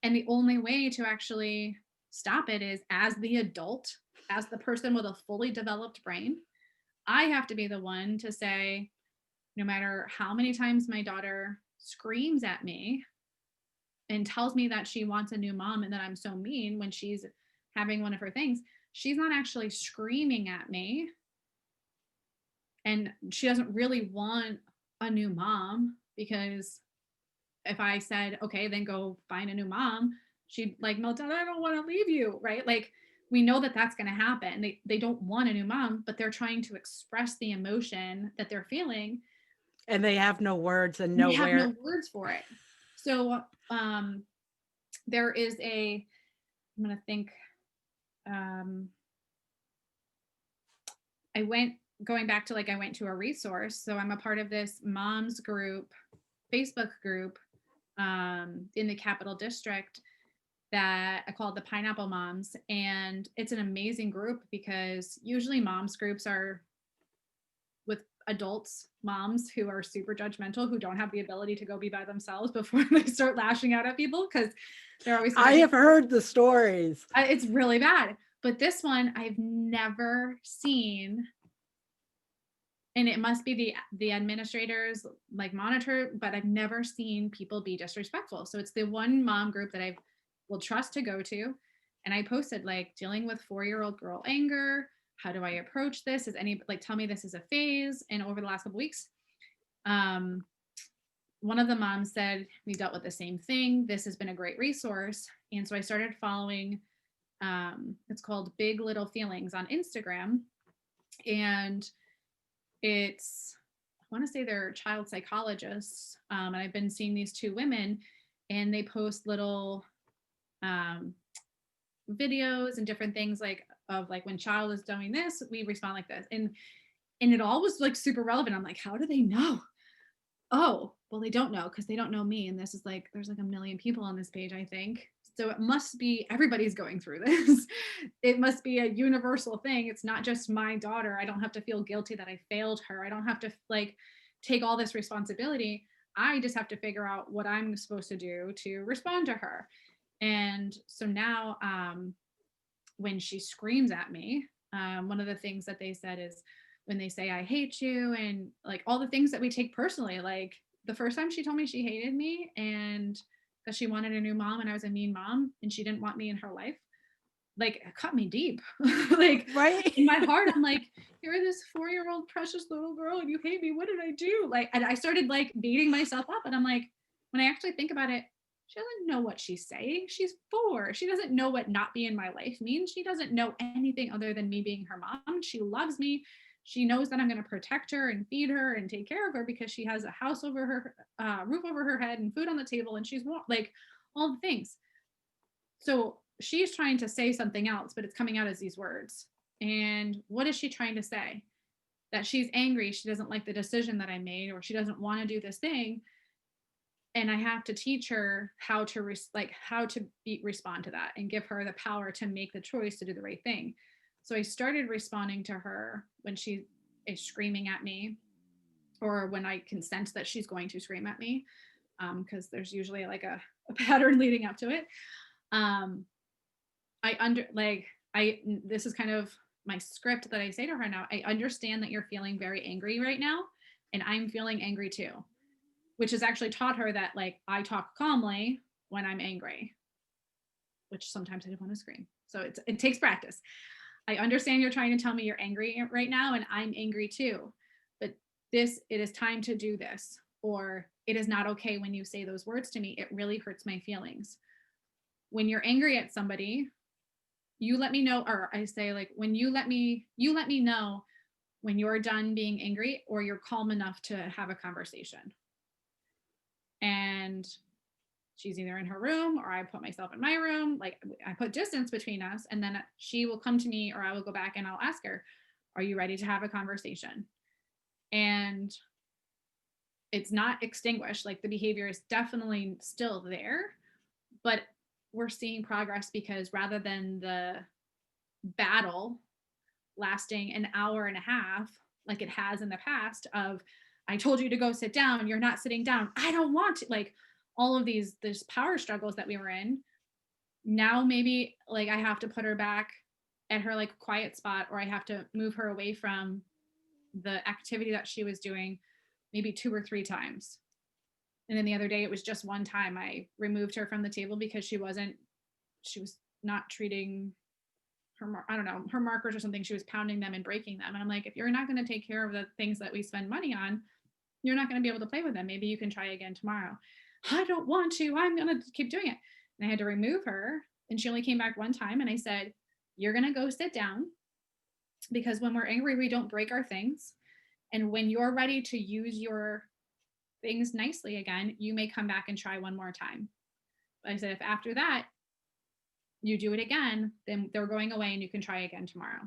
And the only way to actually stop it is as the adult, as the person with a fully developed brain, I have to be the one to say, no matter how many times my daughter screams at me and tells me that she wants a new mom and that I'm so mean when she's having one of her things, she's not actually screaming at me and she doesn't really want a new mom, because if I said, okay, then go find a new mom, she'd like melt down. I don't want to leave you, right? Like we know that that's going to happen. They don't want a new mom, but they're trying to express the emotion that they're feeling. And they have no words and And they have nowhere. no words for it. So there is I'm going to think, um, I went going back to like I went to a resource. So I'm a part of this moms group, Facebook group, in the Capital District that I call the Pineapple Moms. And it's an amazing group because usually moms groups are with adults, moms who are super judgmental, who don't have the ability to go be by themselves before they start lashing out at people because they're always I have heard the stories. it's really bad. But this one I've never seen, and it must be the administrators like monitor, but I've never seen people be disrespectful. So it's the one mom group that I will trust to go to. And I posted like dealing with 4-year-old girl anger. How do I approach this? Is any like tell me this is a phase? And over the last couple weeks, um, one of the moms said we dealt with the same thing. This has been a great resource. And so I started following it's called Big Little Feelings on Instagram. And it's I want to say they're child psychologists. And I've been seeing these two women and they post little um, videos and different things like of like when child is doing this, we respond like this. And it all was like super relevant. I'm like, how do they know? Oh, well, they don't know because they don't know me. And this is like, there's like a million people on this page, I think. So it must be everybody's going through this. It must be a universal thing. It's not just my daughter. I don't have to feel guilty that I failed her. I don't have to like take all this responsibility. I just have to figure out what I'm supposed to do to respond to her. And so now, when she screams at me, one of the things that they said is when they say I hate you and like all the things that we take personally, like the first time she told me she hated me and that she wanted a new mom and I was a mean mom and she didn't want me in her life, like it cut me deep. Like Right? in my heart, I'm like, you're this 4-year-old precious little girl and you hate me. What did I do? Like, and I started like beating myself up. And I'm like, when I actually think about it, she doesn't know what she's saying. She's 4. She doesn't know what not be in my life means. She doesn't know anything other than me being her mom. She loves me. She knows that I'm going to protect her and feed her and take care of her because she has a house over her, roof over her head and food on the table. And she's like all the things. So she's trying to say something else, but it's coming out as these words. And what is she trying to say? That she's angry. She doesn't like the decision that I made, or she doesn't want to do this thing. And I have to teach her how to respond to that and give her the power to make the choice to do the right thing. So I started responding to her when she is screaming at me, or when I can sense that she's going to scream at me, because there's usually like a pattern leading up to it. Um, this is kind of my script that I say to her now. I understand that you're feeling very angry right now, and I'm feeling angry too, which has actually taught her that like I talk calmly when I'm angry, which sometimes I want to scream. So it takes practice. I understand you're trying to tell me you're angry right now, and I'm angry too. But it is time to do this, or it is not okay when you say those words to me. It really hurts my feelings. When you're angry at somebody, you let me know, or I say like when you let me know when you're done being angry or you're calm enough to have a conversation. And she's either in her room or I put myself in my room. Like I put distance between us, and then she will come to me or I will go back and I'll ask her, are you ready to have a conversation? And it's not extinguished. Like the behavior is definitely still there, but we're seeing progress because rather than the battle lasting an hour and a half, like it has in the past of, I told you to go sit down, you're not sitting down, I don't want to, like all of these power struggles that we were in. Now maybe like I have to put her back at her like quiet spot, or I have to move her away from the activity that she was doing maybe 2 or 3 times. And then the other day it was just one time I removed her from the table because she was not treating her, I don't know, her markers or something. She was pounding them and breaking them. And I'm like, if you're not going to take care of the things that we spend money on, you're not going to be able to play with them. Maybe you can try again tomorrow. I don't want to. I'm going to keep doing it. And I had to remove her. And she only came back one time. And I said, you're going to go sit down, because when we're angry, we don't break our things. And when you're ready to use your things nicely again, you may come back and try one more time. But I said, if after that you do it again, then they're going away and you can try again tomorrow.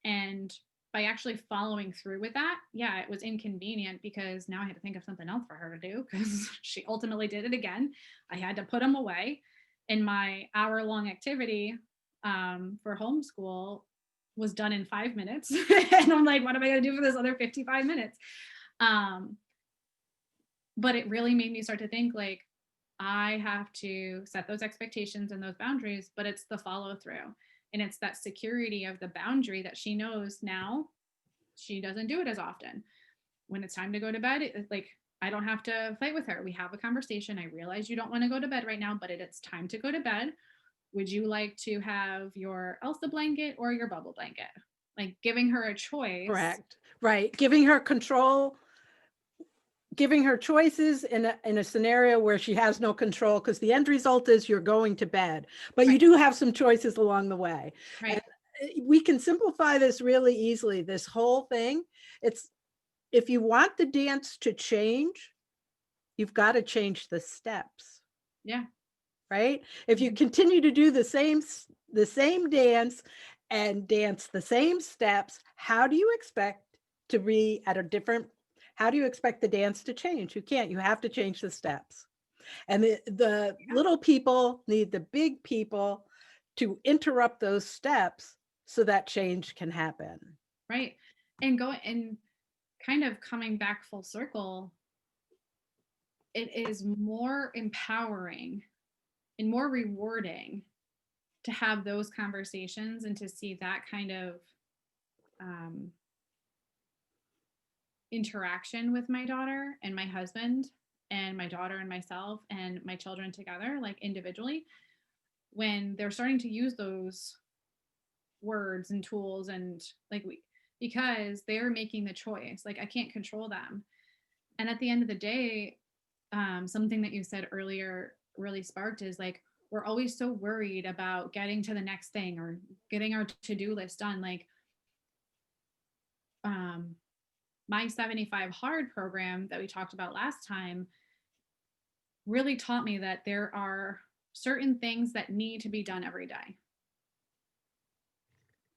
And by actually following through with that, yeah, it was inconvenient because now I had to think of something else for her to do because she ultimately did it again. I had to put them away. And my hour-long activity for homeschool was done in 5 minutes. And I'm like, what am I going to do for this other 55 minutes? Um, but it really made me start to think like, I have to set those expectations and those boundaries, but it's the follow through. And it's that security of the boundary that she knows now she doesn't do it as often. When it's time to go to bed, it's like, I don't have to fight with her. We have a conversation. I realize you don't want to go to bed right now, but it's time to go to bed. Would you like to have your Elsa blanket or your bubble blanket? Like giving her a choice. Correct. Right. Giving her control, giving her choices in a scenario where she has no control, because the end result is you're going to bed, but you do have some choices along the way. Right. And we can simplify this really easily. This whole thing, it's, if you want the dance to change, you've got to change the steps. Yeah. Right? If you continue to do the same dance and dance the same steps, how do you expect to be at a different, how do you expect the dance to change? You can't. You have to change the steps. And the little people need the big people to interrupt those steps so that change can happen. Right. And kind of coming back full circle, it is more empowering and more rewarding to have those conversations and to see that kind of interaction with my daughter and my husband and my daughter and myself and my children together, like individually, when they're starting to use those words and tools and because they're making the choice. Like I can't control them. And at the end of the day, something that you said earlier really sparked is like, we're always so worried about getting to the next thing or getting our to-do list done. Like my 75 hard program that we talked about last time really taught me that there are certain things that need to be done every day.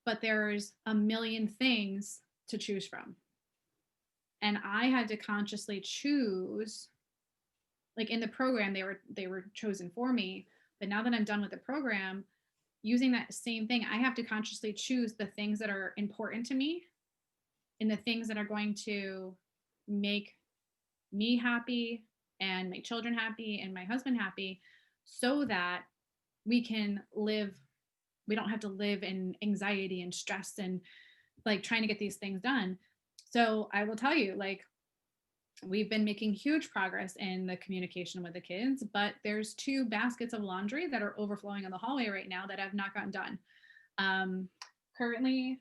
But there's a million things to choose from. And I had to consciously choose, like in the program, they were chosen for me. But now that I'm done with the program, using that same thing, I have to consciously choose the things that are important to me and the things that are going to make me happy and my children happy and my husband happy, so that we can live, we don't have to live in anxiety and stress and like trying to get these things done. So I will tell you, like, we've been making huge progress in the communication with the kids, but there's 2 baskets of laundry that are overflowing in the hallway right now that have not gotten done. Currently,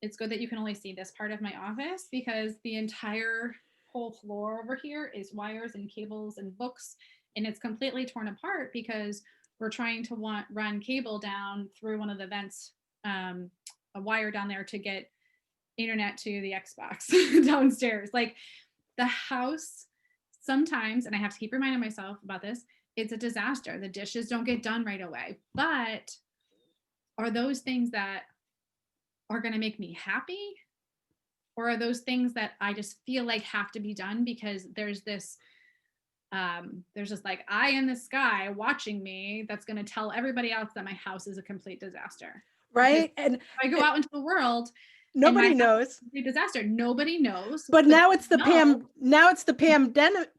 it's good that you can only see this part of my office because the entire whole floor over here is wires and cables and books, and it's completely torn apart because we're trying to run cable down through one of the vents, a wire down there to get internet to the Xbox downstairs. Like the house sometimes, and I have to keep reminding myself about this, it's a disaster. The dishes don't get done right away. But are those things that are going to make me happy? Or are those things that I just feel like have to be done because there's this like eye in the sky watching me that's going to tell everybody else that my house is a complete disaster. Right. Because and if I go out into the world, nobody knows. Disaster. Nobody knows. But now it's the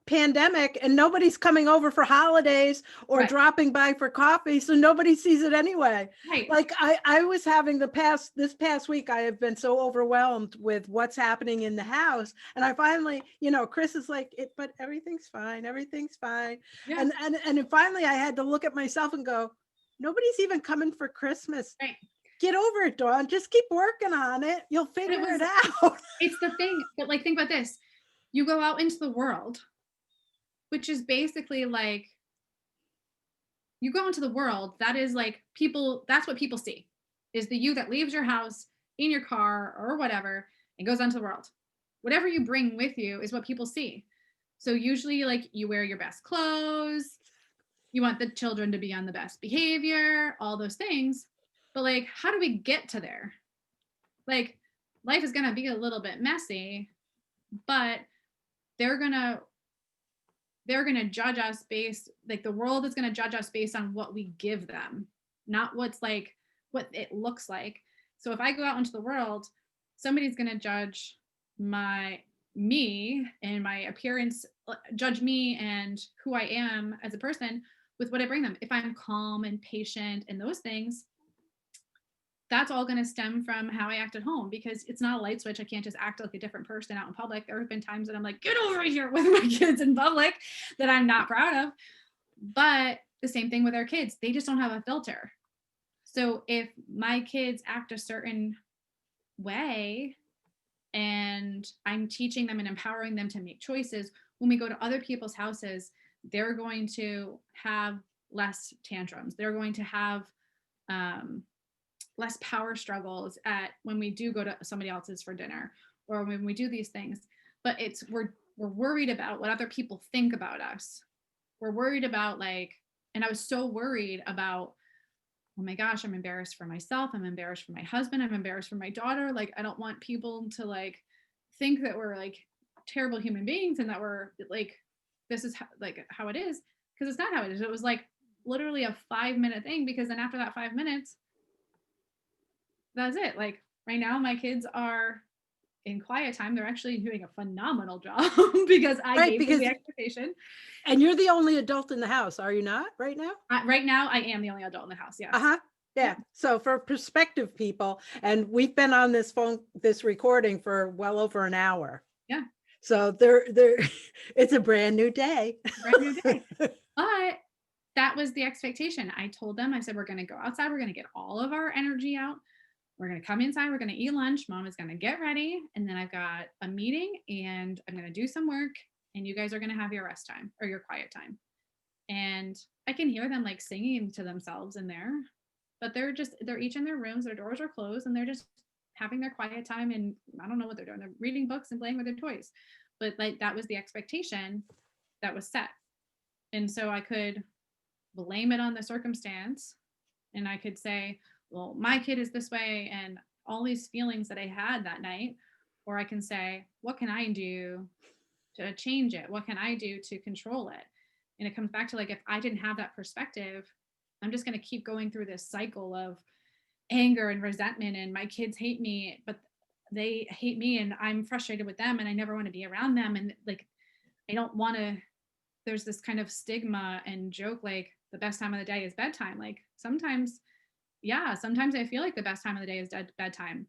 pandemic, and nobody's coming over for holidays or dropping by for coffee, so nobody sees it anyway. Right. Like I was having this past week, I have been so overwhelmed with what's happening in the house, and I finally, Chris is like, but everything's fine, everything's fine. Yeah. And finally I had to look at myself and go, nobody's even coming for Christmas. Right. Get over it, Dawn. Just keep working on it. You'll figure it out. It's the thing. But like, think about this. You go out into the world, which is basically like, you go into the world, that is like people, that's what people see, is the you that leaves your house in your car or whatever and goes onto the world. Whatever you bring with you is what people see. So usually like you wear your best clothes, you want the children to be on the best behavior, all those things. But like, how do we get to there? Like, life is going to be a little bit messy, but they're going to judge us based, like the world is going to judge us based on what we give them, not what's like what it looks like. So if I go out into the world, somebody's going to judge me and my appearance, judge me and who I am as a person with what I bring them. If I'm calm and patient and those things, that's all going to stem from how I act at home, because it's not a light switch. I can't just act like a different person out in public. There have been times that I'm like, get over here with my kids in public that I'm not proud of. But the same thing with our kids. They just don't have a filter. So if my kids act a certain way and I'm teaching them and empowering them to make choices, when we go to other people's houses, they're going to have less tantrums. They're going to have less power struggles at when we do go to somebody else's for dinner or when we do these things. But it's we're worried about what other people think about us. We're worried about like, and I was so worried about, oh my gosh, I'm embarrassed for myself. I'm embarrassed for my husband. I'm embarrassed for my daughter. Like, I don't want people to like think that we're like terrible human beings and that we're like, this is how it is. Because it's not how it is. It was like literally a 5-minute thing, because then after that 5 minutes, that's it. Like right now, my kids are in quiet time. They're actually doing a phenomenal job because I Right, gave them because the expectation. and you're the only adult in the house, are you not, right now? Right now, I am the only adult in the house. Yes. Uh-huh. Yeah. So for prospective people, and we've been on this recording for well over an hour. Yeah. So it's a brand new day. Brand new day. But that was the expectation. I told them, I said, we're going to go outside. We're going to get all of our energy out. We're going to come inside. We're going to eat lunch. Mom is going to get ready. And then I've got a meeting and I'm going to do some work. And you guys are going to have your rest time or your quiet time. And I can hear them like singing to themselves in there, but they're each in their rooms. Their doors are closed and they're just having their quiet time. And I don't know what they're doing. They're reading books and playing with their toys. But like that was the expectation that was set. And so I could blame it on the circumstance and I could say, well, my kid is this way and all these feelings that I had that night. Or I can say, what can I do to change it? What can I do to control it? And it comes back to like, if I didn't have that perspective, I'm just going to keep going through this cycle of anger and resentment. And my kids hate me, but they hate me and I'm frustrated with them and I never want to be around them. And like, I don't want to, there's this kind of stigma and joke, like the best time of the day is bedtime. Like sometimes I feel like the best time of the day is bedtime.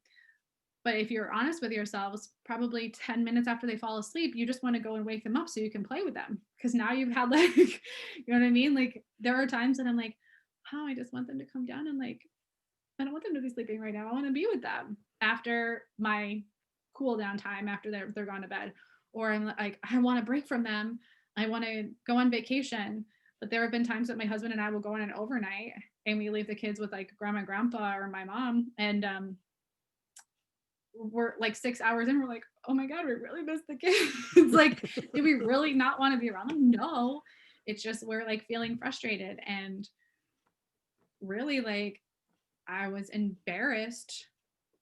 But if you're honest with yourselves, probably 10 minutes after they fall asleep, you just want to go and wake them up so you can play with them. Because now you've had like, you know what I mean? Like there are times that I'm like, oh, I just want them to come down and like, I don't want them to be sleeping right now. I want to be with them after my cool down time after they're gone to bed. Or I'm like, I want to break from them. I want to go on vacation. But there have been times that my husband and I will go on an overnight and we leave the kids with like grandma and grandpa or my mom. And we're like 6 hours in, we're like, oh my God, we really miss the kids. Like, do we really not want to be around them? No. It's just we're like feeling frustrated and really like I was embarrassed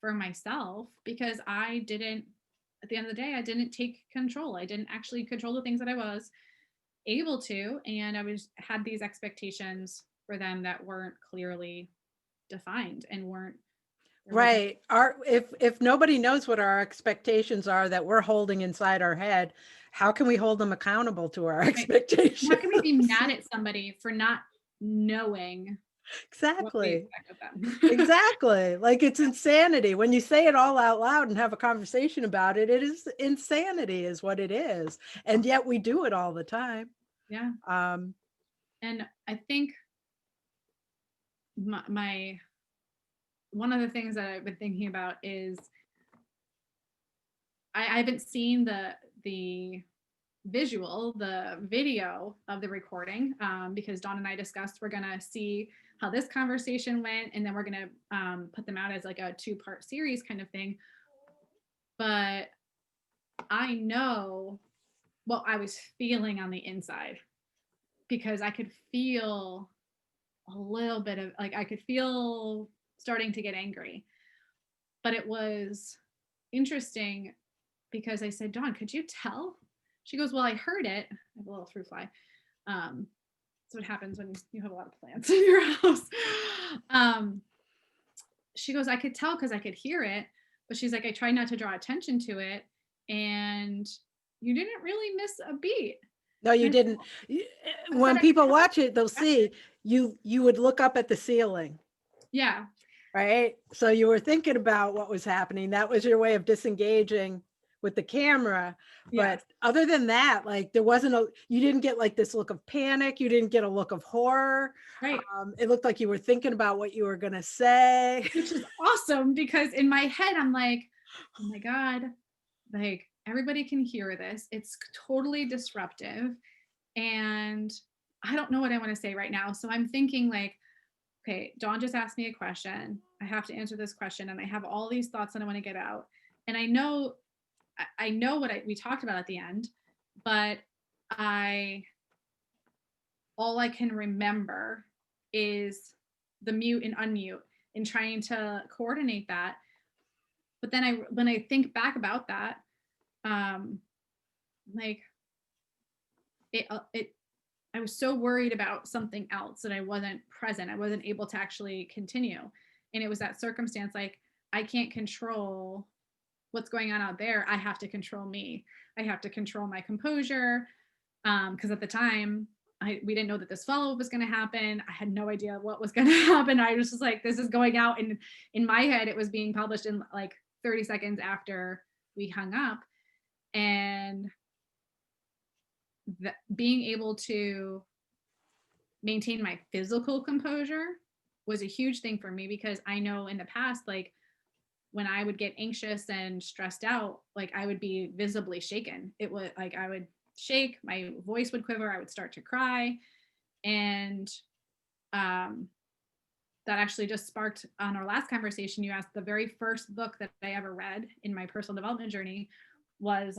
for myself because I didn't, at the end of the day, I didn't take control. I didn't actually control the things that I was able to. And I had these expectations for them that weren't clearly defined and weren't. Right. If nobody knows what our expectations are that we're holding inside our head, how can we hold them accountable to our expectations? How can we be mad at somebody for not knowing what we Exactly. expect of them? Exactly. Like it's insanity. When you say it all out loud and have a conversation about it, it is insanity is what it is. And yet we do it all the time. Yeah. Um, And I think my one of the things that I've been thinking about is I haven't seen the the video of the recording because Dawn and I discussed we're gonna see how this conversation went and then we're gonna put them out as like a 2-part series kind of thing. But I know what I was feeling on the inside because I could feel a little bit of like I could feel starting to get angry. But it was interesting because I said, Dawn, could you tell? She goes, well, I heard it. I have a little fruit fly. That's what happens when you have a lot of plants in your house. Um, she goes, I could tell because I could hear it. But she's like, I tried not to draw attention to it. And you didn't really miss a beat. No, you And didn't. I said, When I could people tell. watch it, they'll see you would look up at the ceiling, Yeah. right? So you were thinking about what was happening. That was your way of disengaging with the camera. Yes. But other than that, like there wasn't you didn't get like this look of panic. You didn't get a look of horror. Right. It looked like you were thinking about what you were going to say. Which is awesome because in my head, I'm like, oh my God, like everybody can hear this. It's totally disruptive. And I don't know what I want to say right now. So I'm thinking like, okay, Dawn just asked me a question. I have to answer this question. And I have all these thoughts that I want to get out. And I know what we talked about at the end, but I, all I can remember is the mute and unmute and trying to coordinate that. But then when I think back about that, like it I was so worried about something else that I wasn't present. I wasn't able to actually continue. And it was that circumstance like I can't control what's going on out there. I have to control me. I have to control my composure. Because at the time, we didn't know that this follow-up was going to happen. I had no idea what was going to happen. I was just like, this is going out. And in my head, it was being published in like 30 seconds after we hung up. And being able to maintain my physical composure was a huge thing for me because I know in the past, like when I would get anxious and stressed out, like I would be visibly shaken. It was like I would shake, my voice would quiver, I would start to cry. And that actually just sparked on our last conversation. You asked the very first book that I ever read in my personal development journey was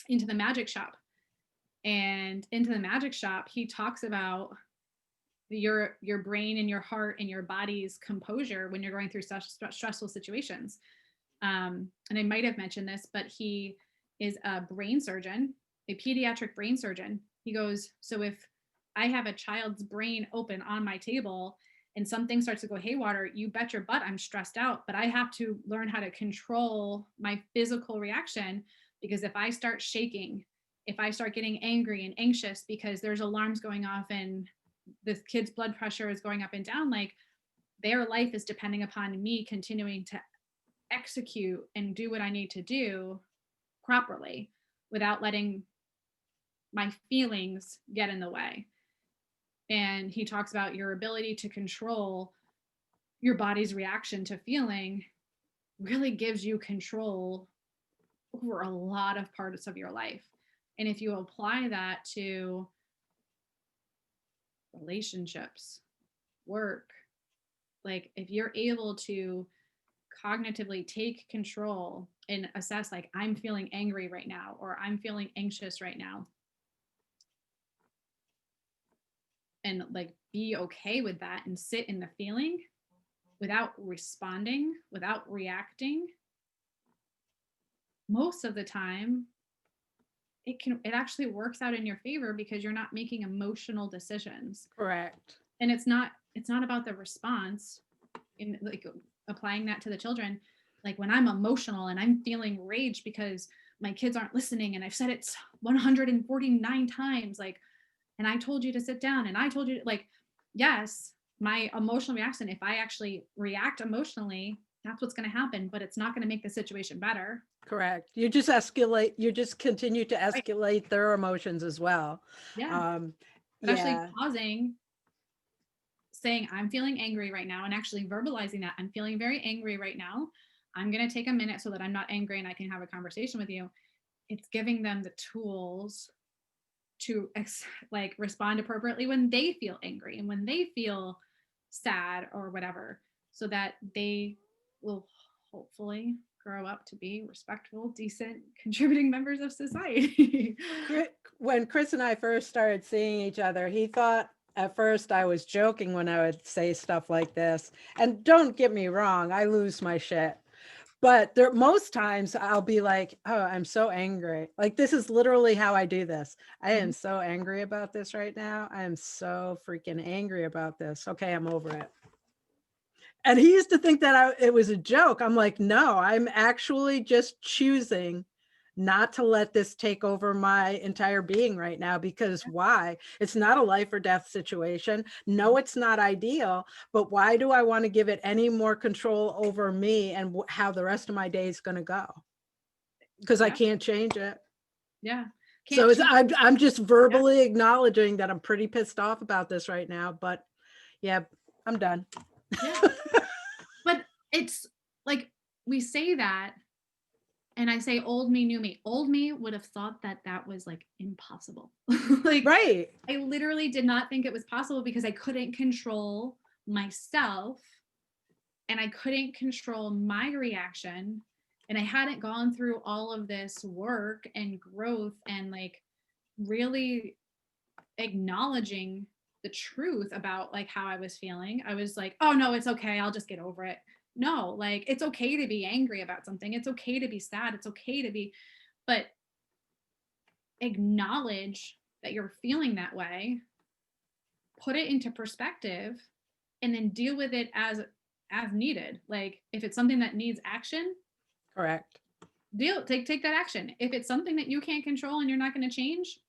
Into the Magic Shop. And Into the Magic Shop, he talks about your brain and your heart and your body's composure when you're going through such stressful situations. And I might have mentioned this, but he is a brain surgeon, a pediatric brain surgeon. He goes, so if I have a child's brain open on my table and something starts to go haywire, you bet your butt I'm stressed out, but I have to learn how to control my physical reaction because if I start shaking, if I start getting angry and anxious because there's alarms going off and this kid's blood pressure is going up and down, like their life is depending upon me continuing to execute and do what I need to do properly without letting my feelings get in the way. And he talks about your ability to control your body's reaction to feeling really gives you control over a lot of parts of your life. And if you apply that to relationships, work, like if you're able to cognitively take control and assess like I'm feeling angry right now or I'm feeling anxious right now and like be okay with that and sit in the feeling without responding, without reacting, most of the time it actually works out in your favor because you're not making emotional decisions. Correct. And it's not about the response in like applying that to the children. Like when I'm emotional and I'm feeling rage because my kids aren't listening and I've said it 149 times, like, and I told you to sit down and I told you like, yes, my emotional reaction, if I actually react emotionally, that's what's going to happen, but it's not going to make the situation better. Correct. You just continue to Right. escalate their emotions as well. Yeah. Especially Yeah, pausing, saying, I'm feeling angry right now, and actually verbalizing that I'm feeling very angry right now. I'm going to take a minute so that I'm not angry and I can have a conversation with you. It's giving them the tools to like respond appropriately when they feel angry and when they feel sad or whatever, so that they will hopefully grow up to be respectful, decent, contributing members of society. when Chris and I first started seeing each other, he thought at first I was joking when I would say stuff like this. And don't get me wrong, I lose my shit. But there, most times I'll be like, oh, I'm so angry. Like, this is literally how I do this. I am Mhm. so angry about this right now. I am so freaking angry about this. Okay, I'm over it. And he used to think that it was a joke. I'm like, no, I'm actually just choosing not to let this take over my entire being right now, because why? It's not a life or death situation. No, it's not ideal, but why do I want to give it any more control over me and how the rest of my day is going to go? Because I Yeah. can't change it. Yeah. So Can't change. I'm just Yeah. verbally acknowledging that I'm pretty pissed off about this right now, but yeah, I'm done. Yeah. But it's like we say that, and I say old me, new me. Old me would have thought that that was like impossible. Like Right. I literally did not think it was possible because I couldn't control myself and I couldn't control my reaction. And I hadn't gone through all of this work and growth and like really acknowledging the truth about like how I was feeling. I was like, oh no, it's okay. I'll just get over it. No, like it's okay to be angry about something. It's okay to be sad. It's okay to be, but acknowledge that you're feeling that way, put it into perspective, and then deal with it as needed. Like if it's something that needs action, Correct. take that action. If it's something that you can't control and you're not going to change,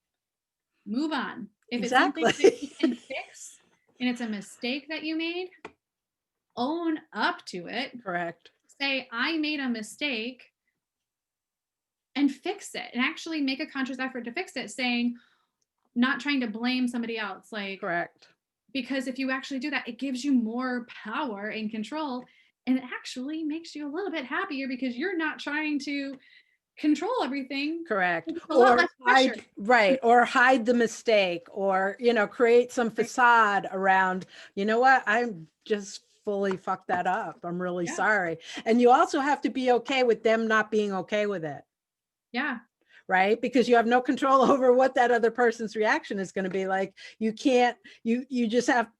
move on. If it's something that you Exactly. can fix and it's a mistake that you made, own up to it. Correct. Say, I made a mistake and fix it and actually make a conscious effort to fix it, saying, not trying to blame somebody else. Like, Correct. because if you actually do that, it gives you more power and control. And it actually makes you a little bit happier because you're not trying to control everything. Correct. It's a lot Or less pressure. right. Or hide the mistake, or, create some Right. facade around, you know what? I'm just fully fucked that up. I'm really Yeah. sorry. And you also have to be okay with them not being okay with it. Yeah. Right, because you have no control over what that other person's reaction is going to be. Like, you can't, you just have.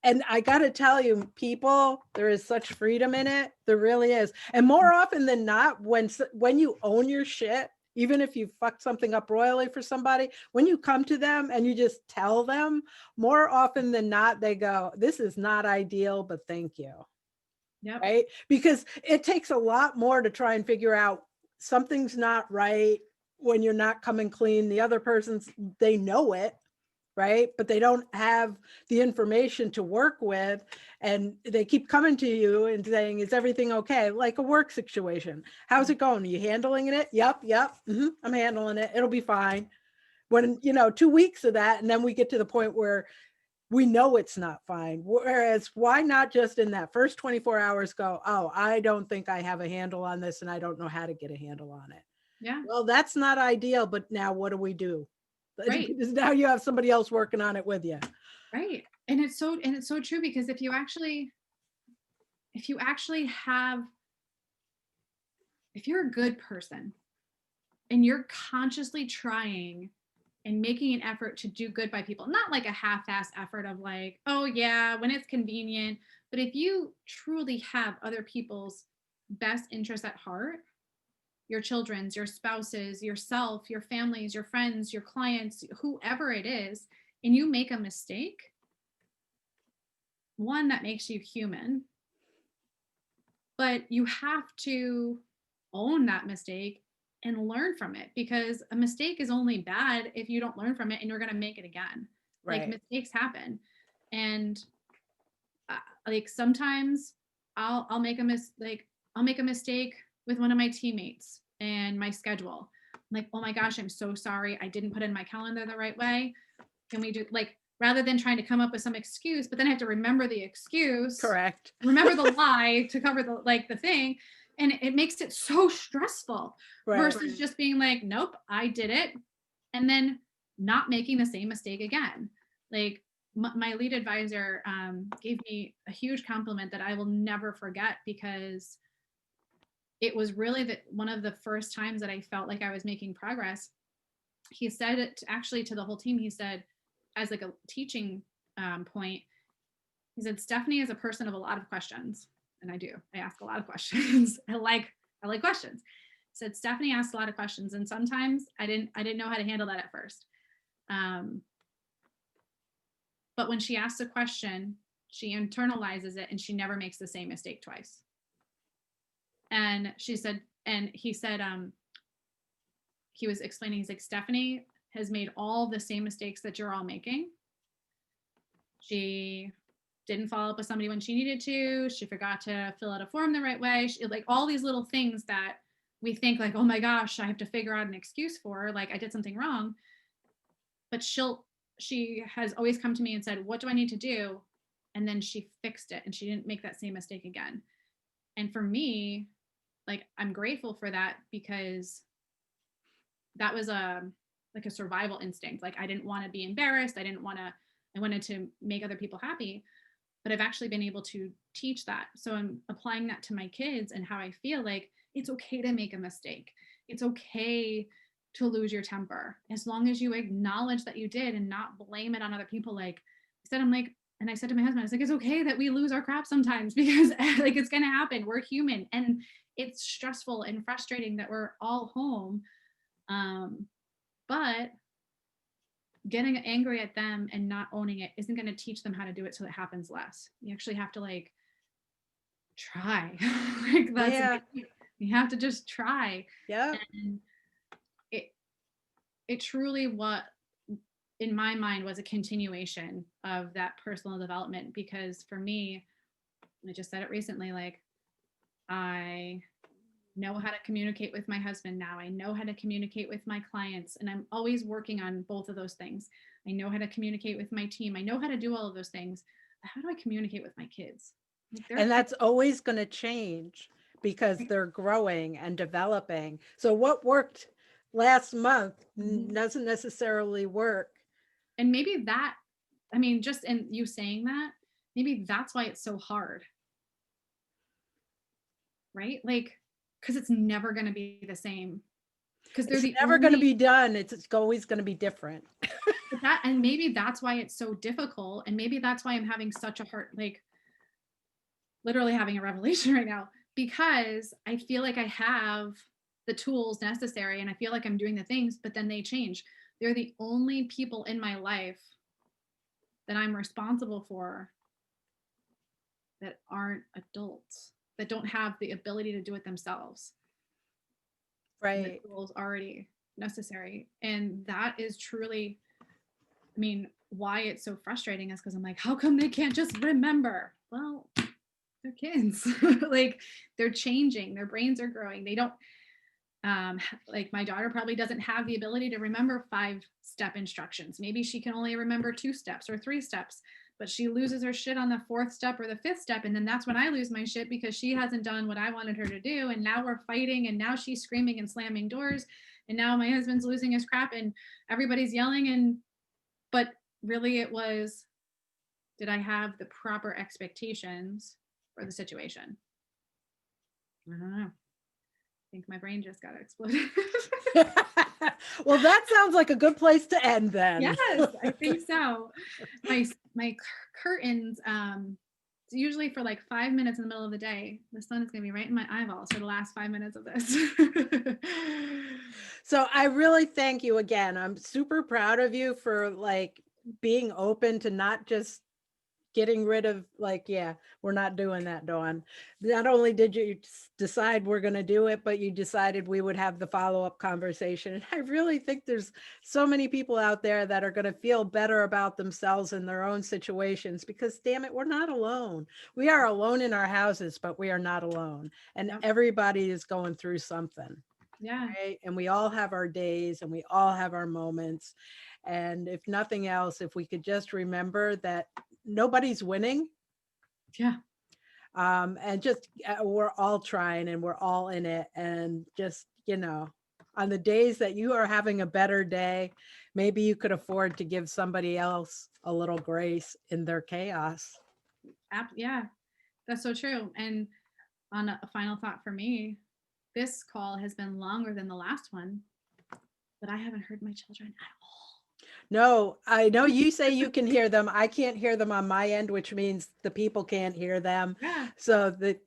And I got to tell you, people, there is such freedom in it. There really is. And more often than not, when you own your shit, even if you fucked something up royally for somebody, when you come to them and you just tell them, more often than not, they go, this is not ideal, but thank you. Yep. Right, because it takes a lot more to try and figure out something's not right when you're not coming clean. The other person's, they know it, right, but they don't have the information to work with, and they keep coming to you and saying, is everything okay? Like a work situation, how's it going? Are you handling it? Yep, I'm handling it, it'll be fine. When 2 weeks of that, and then we get to the point where we know it's not fine. Whereas why not just in that first 24 hours go, oh, I don't think I have a handle on this and I don't know how to get a handle on it. Yeah. Well, that's not ideal, but now what do we do? Right. Now you have somebody else working on it with you. Right. And it's so true because if you actually have, if you're a good person and you're consciously trying and making an effort to do good by people, not like a half-ass effort of like, oh yeah, when it's convenient, but if you truly have other people's best interests at heart, your children's, your spouses, yourself, your families, your friends, your clients, whoever it is, and you make a mistake, one, that makes you human, but you have to own that mistake and learn from it, because a mistake is only bad if you don't learn from it and you're going to make it again. Like, Right. mistakes happen. And like sometimes I'll make a I'll make a mistake with one of my teammates and my schedule. I'm like, oh my gosh, I'm so sorry. I didn't put in my calendar the right way. Can we do, like, rather than trying to come up with some excuse, but then I have to remember the excuse, Correct. remember the lie to cover the thing. And it makes it so stressful Right. versus just being like, nope, I did it. And then not making the same mistake again. Like, my lead advisor gave me a huge compliment that I will never forget, because it was really one of the first times that I felt like I was making progress. He said it actually to the whole team. He said, as like a teaching point, he said, Stephanie is a person of a lot of questions. And I do. I ask a lot of questions. I like I like questions. Said Stefanie asks a lot of questions, and sometimes I didn't know how to handle that at first. Um, but when she asks a question, she internalizes it and she never makes the same mistake twice. And she said, and he said, he was explaining, he's like, Stefanie has made all the same mistakes that you're all making. She didn't follow up with somebody when she needed to. She forgot to fill out a form the right way. She, like all these little things that we think like, oh my gosh, I have to figure out an excuse for, like I did something wrong. But she has always come to me and said, what do I need to do? And then she fixed it and she didn't make that same mistake again. And for me, like, I'm grateful for that because that was like a survival instinct. Like I didn't want to be embarrassed. I wanted to make other people happy, but I've actually been able to teach that. So I'm applying that to my kids and how I feel like it's okay to make a mistake. It's okay to lose your temper as long as you acknowledge that you did and not blame it on other people. Like I said, and I said to my husband, I was like, it's okay that we lose our crap sometimes because like it's going to happen. We're human and it's stressful and frustrating that we're all home. But getting angry at them and not owning it isn't going to teach them how to do it so it happens less. You actually have to like try. Like that's Yeah. you have to just try. Yeah. And it truly what in my mind was a continuation of that personal development because for me, I just said it recently, like I know how to communicate with my husband now. I know how to communicate with my clients, and I'm always working on both of those things. I know how to communicate with my team. I know how to do all of those things. But how do I communicate with my kids? Like And that's always going to change because they're growing and developing. So what worked last month doesn't necessarily work. And maybe that, I mean, just in you saying that, maybe that's why it's so hard. Right? Like, because it's never going to be the same. Because they're It's the never going to be done. It's always going to be different. and maybe that's why it's so difficult. And maybe that's why I'm having such a hard, like literally having a revelation right now, because I feel like I have the tools necessary and I feel like I'm doing the things, but then they change. They're the only people in my life that I'm responsible for that aren't adults, that don't have the ability to do it themselves. Right. The tools already necessary. And that is truly, I mean, why it's so frustrating is because I'm like, how come they can't just remember? Well, they're kids. Like they're changing, their brains are growing. They don't like my daughter probably doesn't have the ability to remember 5-step instructions. Maybe she can only remember 2 steps or 3 steps, but she loses her shit on the 4th step or the 5th step. And then that's when I lose my shit because she hasn't done what I wanted her to do. And now we're fighting and now she's screaming and slamming doors. And now my husband's losing his crap and everybody's yelling. And, but really it was, did I have the proper expectations for the situation? I don't know. I think my brain just got exploded. Well, that sounds like a good place to end then. Yes, I think so. My curtains, it's usually for like 5 minutes in the middle of the day. The sun is going to be right in my eyeballs for the last 5 minutes of this. So I really thank you again. I'm super proud of you for like being open to not just getting rid of like, yeah, we're not doing that, Dawn. Not only did you decide we're going to do it, but you decided we would have the follow-up conversation. And I really think there's so many people out there that are going to feel better about themselves in their own situations because damn it, we're not alone. We are alone in our houses, but we are not alone. And everybody is going through something. Yeah. Right. And we all have our days and we all have our moments. And if nothing else, if we could just remember that nobody's winning. Yeah. And just we're all trying and we're all in it. And just, you know, on the days that you are having a better day, maybe you could afford to give somebody else a little grace in their chaos. Yeah, that's so true. And on a final thought for me, this call has been longer than the last one, but I haven't heard my children at all. No, I know you say you can hear them. I can't hear them on my end, which means the people can't hear them. Yeah. So that.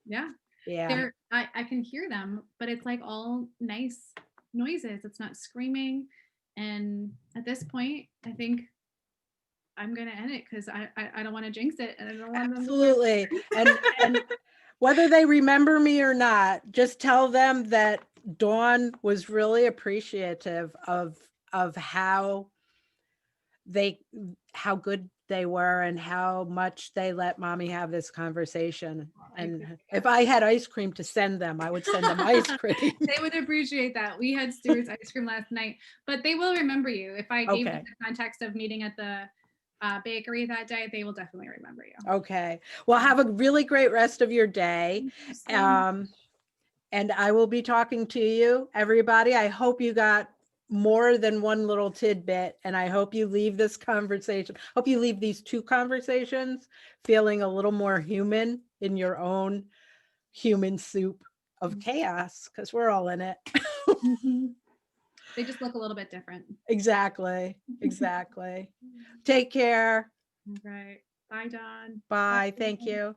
Yeah. Yeah. I can hear them, but it's like all nice noises. It's not screaming. And at this point, I think I'm gonna end it because I don't want to jinx it and I don't want them to start Absolutely. whispering. And whether they remember me or not, just tell them that Dawn was really appreciative of they how good they were and how much they let mommy have this conversation. I And appreciate if that. I had ice cream to send them, I would send them ice cream. They would appreciate that. We had Stewart's ice cream last night, but they will remember you. If I gave them Okay. the context of meeting at the bakery that day, they will definitely remember you. Okay. Well, have a really great rest of your day. Thank you so much. Um, and I will be talking to you, everybody. I hope you got more than one little tidbit, and I hope you leave this conversation, hope you leave these two conversations feeling a little more human in your own human soup of chaos, because we're all in it. Mhm. They just look a little bit different. Exactly. Exactly. Take care. All right. Bye, Dawn. Bye. Bye. Thank you.